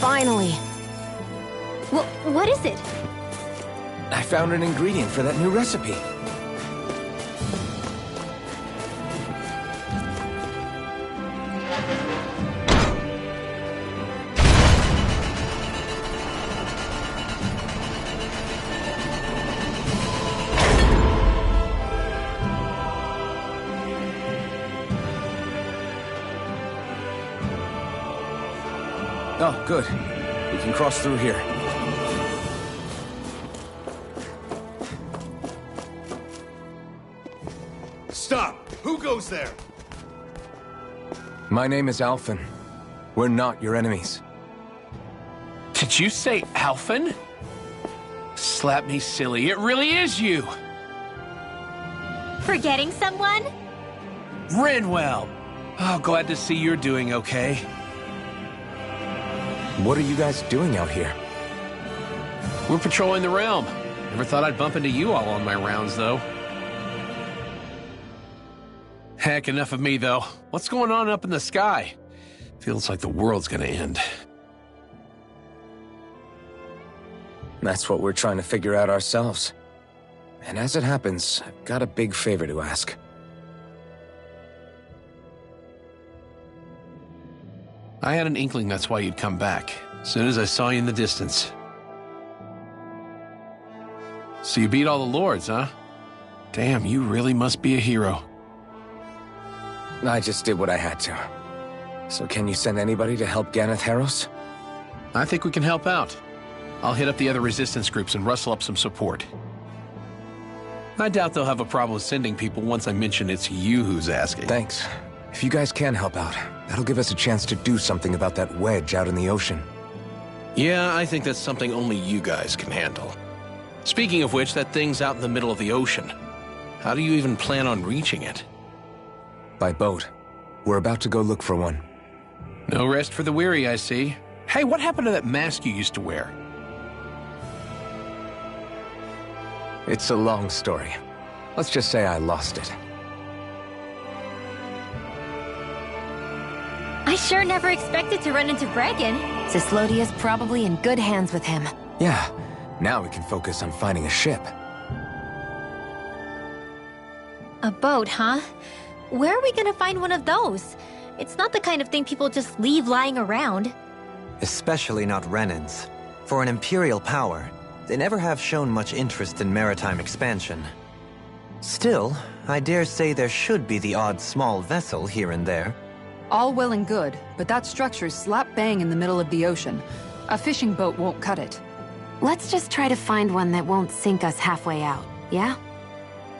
Speaker 1: Finally.
Speaker 6: What is it?
Speaker 2: I found an ingredient for that new recipe. Oh, good. We can cross through here.
Speaker 8: Stop! Who goes there?
Speaker 2: My name is Alphen. We're not your enemies.
Speaker 9: Did you say Alphen? Slap me silly, it really is you!
Speaker 6: Forgetting someone?
Speaker 9: Rinwell! Oh, glad to see you're doing okay.
Speaker 2: What are you guys doing out here?
Speaker 9: We're patrolling the realm. Never thought I'd bump into you all on my rounds, though. Heck, enough of me, though. What's going on up in the sky? Feels like the world's gonna end.
Speaker 2: That's what we're trying to figure out ourselves. And as it happens, I've got a big favor to ask.
Speaker 9: I had an inkling that's why you'd come back, as soon as I saw you in the distance. So you beat all the lords, huh? Damn, you really must be a hero.
Speaker 2: I just did what I had to. So can you send anybody to help Ganeth Harros?
Speaker 9: I think we can help out. I'll hit up the other resistance groups and rustle up some support. I doubt they'll have a problem with sending people once I mention it's you who's asking.
Speaker 2: Thanks. If you guys can help out, that'll give us a chance to do something about that wedge out in the ocean.
Speaker 9: Yeah, I think that's something only you guys can handle. Speaking of which, that thing's out in the middle of the ocean. How do you even plan on reaching it?
Speaker 2: By boat. We're about to go look for one.
Speaker 9: No rest for the weary, I see. Hey, what happened to that mask you used to wear?
Speaker 2: It's a long story. Let's just say I lost it.
Speaker 6: I sure never expected to run into Bregan.
Speaker 1: Cislodia's probably in good hands with him.
Speaker 2: Yeah, now we can focus on finding a ship.
Speaker 6: A boat, huh? Where are we gonna find one of those? It's not the kind of thing people just leave lying around.
Speaker 3: Especially not Renan's. For an Imperial power, they never have shown much interest in maritime expansion. Still, I dare say there should be the odd small vessel here and there.
Speaker 4: All well and good, but that structure's slap bang in the middle of the ocean. A fishing boat won't cut it.
Speaker 1: Let's just try to find one that won't sink us halfway out, yeah?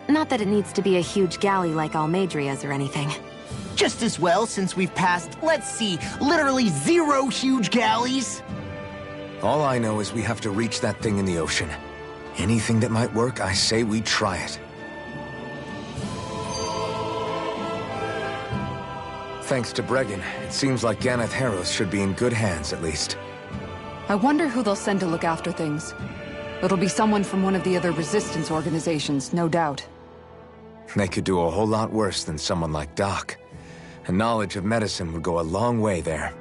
Speaker 1: Not that it needs to be a huge galley like Almadria's or anything.
Speaker 7: Just as well, since we've passed, let's see, literally 0 huge galleys.
Speaker 2: All I know is we have to reach that thing in the ocean. Anything that might work, I say we try it. Thanks to Bregan, it seems like Ganeth Harros should be in good hands, at least.
Speaker 4: I wonder who they'll send to look after things. It'll be someone from one of the other resistance organizations, no doubt.
Speaker 2: They could do a whole lot worse than someone like Doc. A knowledge of medicine would go a long way there.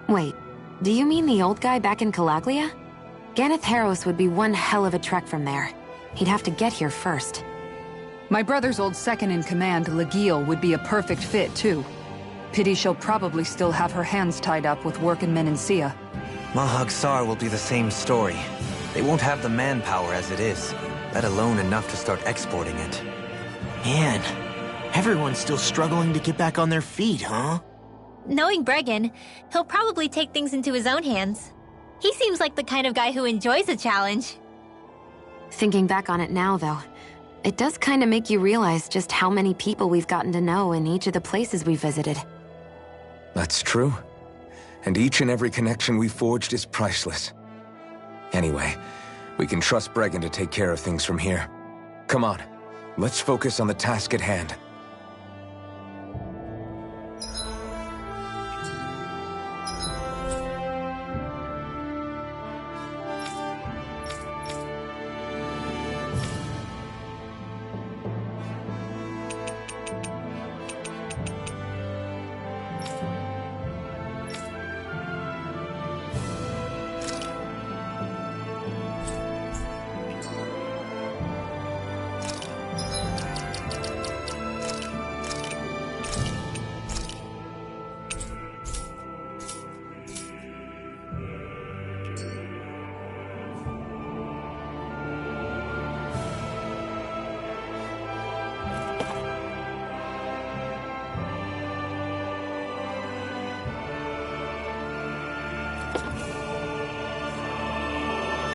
Speaker 1: Wait, do you mean the old guy back in Calaglia? Ganeth Harros would be one hell of a trek from there. He'd have to get here first.
Speaker 4: My brother's old second-in-command, Lagiel, would be a perfect fit, too. Pity she'll probably still have her hands tied up with work in Menancia.
Speaker 3: Mahag Sar will be the same story. They won't have the manpower as it is, let alone enough to start exporting it.
Speaker 7: Man, everyone's still struggling to get back on their feet, huh?
Speaker 6: Knowing Bregan, he'll probably take things into his own hands. He seems like the kind of guy who enjoys a challenge.
Speaker 1: Thinking back on it now, though, it does kind of make you realize just how many people we've gotten to know in each of the places we visited.
Speaker 2: That's true. And each and every connection we forged is priceless. Anyway, we can trust Bregan to take care of things from here. Come on, let's focus on the task at hand.